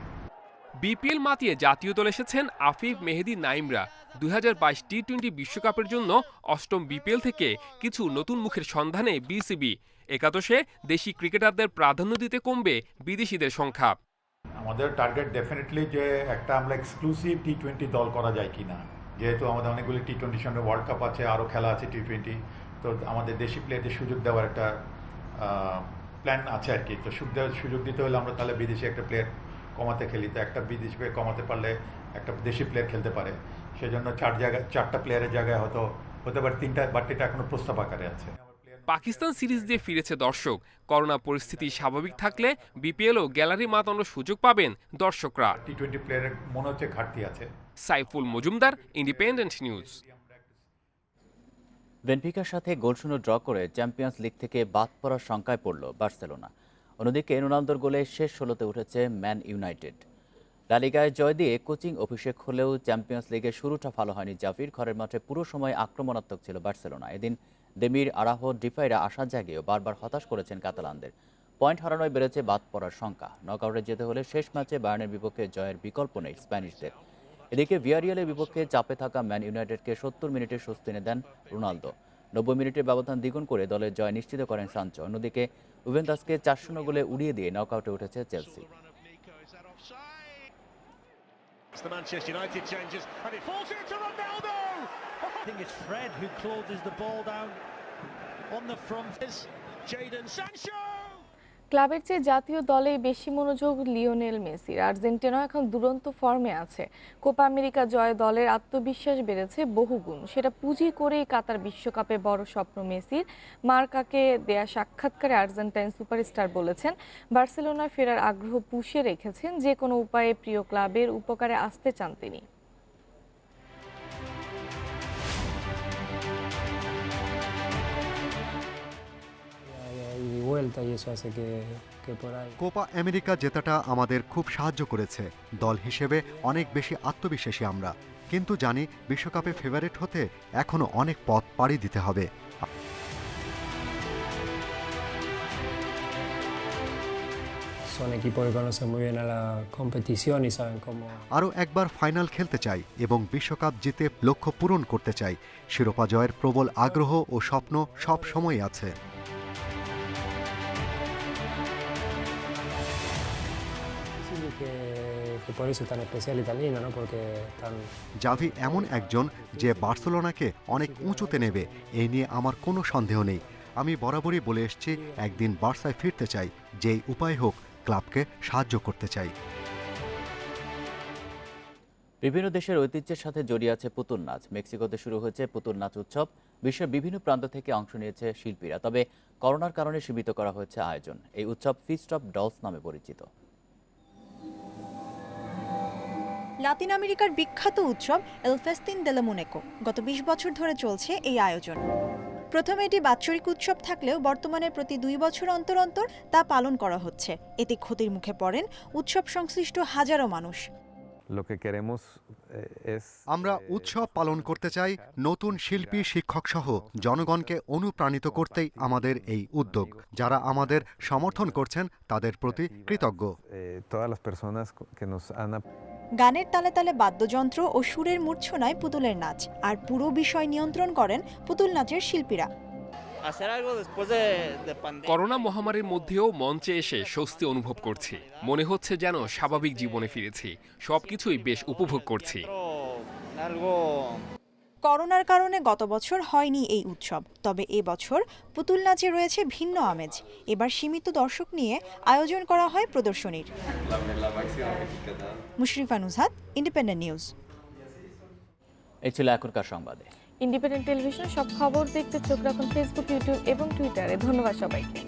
বিপিএল মাতিয়ে জাতীয় দল এসেছেন আফিফ, মেহেদী, নাইমরা। 2022 টি-20 বিশ্বকাপের জন্য অষ্টম বিপিএল থেকে কিছু নতুন মুখের সন্ধানে বিসিবি। একাদশে দেশি ক্রিকেটারদের প্রাধান্য দিতে কমবে বিদেশিদের সংখ্যা। আমাদের টার্গেট ডেফিনেটলি যে একটা আমরা এক্সক্লুসিভ টি-20 দল করা যায় কিনা, যেহেতু আমাদের অনেকগুলি টি-20 সঙ্গে ওয়ার্ল্ড কাপ আছে, আরও খেলা আছে টি-20, তো আমাদের দেশি প্লেয়ারদের সুযোগ দেওয়ার একটা প্ল্যান আছে আর কি। তো সুযোগ দিতে হলে আমরা তাহলে বিদেশি একটা প্লেয়ার কমাতে খেলি, তো একটা বিদেশি প্লেয়ার কমাতে পারলে একটা দেশি প্লেয়ার খেলতে পারে। সেজন্য 4টা প্লেয়ারের জায়গায় হতে পারে 3টা, বাট এটা এখনো প্রস্তাব আকারে আছে। পাকিস্তান সিরিজ দিয়ে ফিরেছে দর্শক। করোনা পরিস্থিতি স্বাভাবিক থাকলে বিপিএলও গ্যালারি মাতানোর সুযোগ পাবেন দর্শকরা। টি-20 প্লেয়ারের মনে হচ্ছে ঘাটতি আছে। Saiful Majumder, independent news. বেনফিকার সাথে গোলশূন্য ড্র করে চ্যাম্পিয়ন্স লিগ থেকে বাদ পড়ার শঙ্কায় পড়ল বার্সেলোনা। অন্যদিকে রোনালদোর গোলে শেষ 16তে উঠেছে ম্যান ইউনাইটেড। লা লিগায় জয় দিয়ে কোচিং অভিষেক হলেও চ্যাম্পিয়ন্স লিগের শুরুটা ভালো হয়নি জাভির। ঘরের মাঠে পুরো সময় আক্রমণাত্মক ছিল বার্সেলোনা। এদিন দেমির, আরাহো, ডিফাইরা আশা জাগিয়েও বারবার হতাশ করেছেন কাতালানদের। পয়েন্ট হারানোয় বেড়েছে বাদ পড়ার শঙ্কা। নকআউটে যেতে হলে শেষ ম্যাচে বায়ার্নের বিপক্ষে জয়ের বিকল্প নেই স্প্যানিশদের। এদিকে ভিয়ারিয়ালের বিপক্ষে চাপে থাকা ম্যান ইউনাইটেডকে 70 মিনিটে স্বস্তি এনে দেন রোনালদো। 90 মিনিটের ব্যবধান দ্বিগুণ করে দলের জয় নিশ্চিত করেন সানচো। অন্যদিকে জুভেন্টাসকে 4-0 গোলে উড়িয়ে দিয়ে নকআউটে উঠেছে Chelsea. The Manchester United changes and it falls into Ronaldo. I think it's Fred who closes the ball down on the front. Is Jadon Sancho. ক্লাবের চেয়ে জাতীয় দলেই বেশি মনোযোগ লিওনেল মেসির। আর্জেন্টিনা এখন দুরন্ত ফর্মে আছে। কোপা আমেরিকা জয় দলের আত্মবিশ্বাস বেড়েছে বহুগুণ। সেটা পুঁজি করেই কাতার বিশ্বকাপে বড় স্বপ্ন মেসির। মার্কাকে দেয়া সাক্ষাৎকারে আর্জেন্টাইন সুপারস্টার বলেছেন, বার্সেলোনায় ফেরার আগ্রহ পুষে রেখেছেন। যে কোনো উপায়ে প্রিয় ক্লাবের উপকারে আসতে চান তিনি। কোপা আমেরিকা জেতাটা আমাদের খুব সাহায্য করেছে। দল হিসেবে অনেক বেশি আত্মবিশ্বাসী আমরা, কিন্তু জানি বিশ্বকাপে ফেভারিট হতে এখনো অনেক পথ পাড়ি দিতে হবে। আরও একবার ফাইনাল খেলতে চাই এবং বিশ্বকাপ জিতে লক্ষ্য পূরণ করতে চাই। শিরোপা জয়ের প্রবল আগ্রহ ও স্বপ্ন সব সময় আছে। জাভি এমন একজন যে বার্সেলোনাকে অনেক উঁচুতে নেবে, এই নিয়ে আমার কোনো সন্দেহ নেই। আমি বরাবরই বলে এসেছি একদিন বার্সায় ফিরতে চাই, যেই উপায় হোক ক্লাবকে সাহায্য করতে চাই। বিভিন্ন দেশের ঐতিহ্যের সাথে জড়িয়ে আছে পুতুল নাচ। মেক্সিকোতে শুরু হয়েছে পুতুল নাচ উৎসব। বিশ্বের বিভিন্ন প্রান্ত থেকে অংশ নিয়েছে শিল্পীরা। তবে করোনার কারণে সীমিত করা হয়েছে আয়োজন। এই উৎসব ফিস্ট অফ ডলস নামে পরিচিত। লাতিন আমেরিকার বিখ্যাত উৎসব এল ফেস্তিন দে লা মুনেকো। গত 20 বছর ধরে চলছে এই আয়োজন। প্রথমে এটি বাৎসরিক উৎসব থাকলেও বর্তমানে প্রতি 2 বছর অন্তর অন্তর তা পালন করা হচ্ছে। এতে ক্ষতির মুখে পড়েন উৎসব সংশ্লিষ্ট হাজারো মানুষ। আমরা উৎসব পালন করতে চাই। নতুন শিল্পী, শিক্ষক সহ জনগণকে অনুপ্রাণিত করতেই আমাদের এই উদ্যোগ। যারা আমাদের সমর্থন করছেন তাদের প্রতি কৃতজ্ঞ। গানের তালে তালে বাদ্যযন্ত্র ও সুরের মূর্ছনায় পুতুলের নাচ, আর পুরো বিষয় নিয়ন্ত্রণ করেন পুতুল নাচের শিল্পীরা। করোনা মহামারীর মধ্যেও মঞ্চে এসে স্বস্তি অনুভব করছি। মনে হচ্ছে যেন স্বাভাবিক জীবনে ফিরেছি। সবকিছুই বেশ উপভোগ করছি। করোনার কারণে গত বছর হয়নি এই উৎসব, তবে এবছর পুতুল নাচে রয়েছে ভিন্ন আমেজ। এবার সীমিত দর্শক নিয়ে আয়োজন করা হয় প্রদর্শনীর। Mushrifa Nuzhat, independent news. এই ছিল এখনকার সংবাদে। ইন্ডিপেন্ডেন্ট টেলিভিশন সব খবর দেখতে চোখ রাখুন ফেসবুক, ইউটিউব এবং টুইটারে। ধন্যবাদ সবাইকে।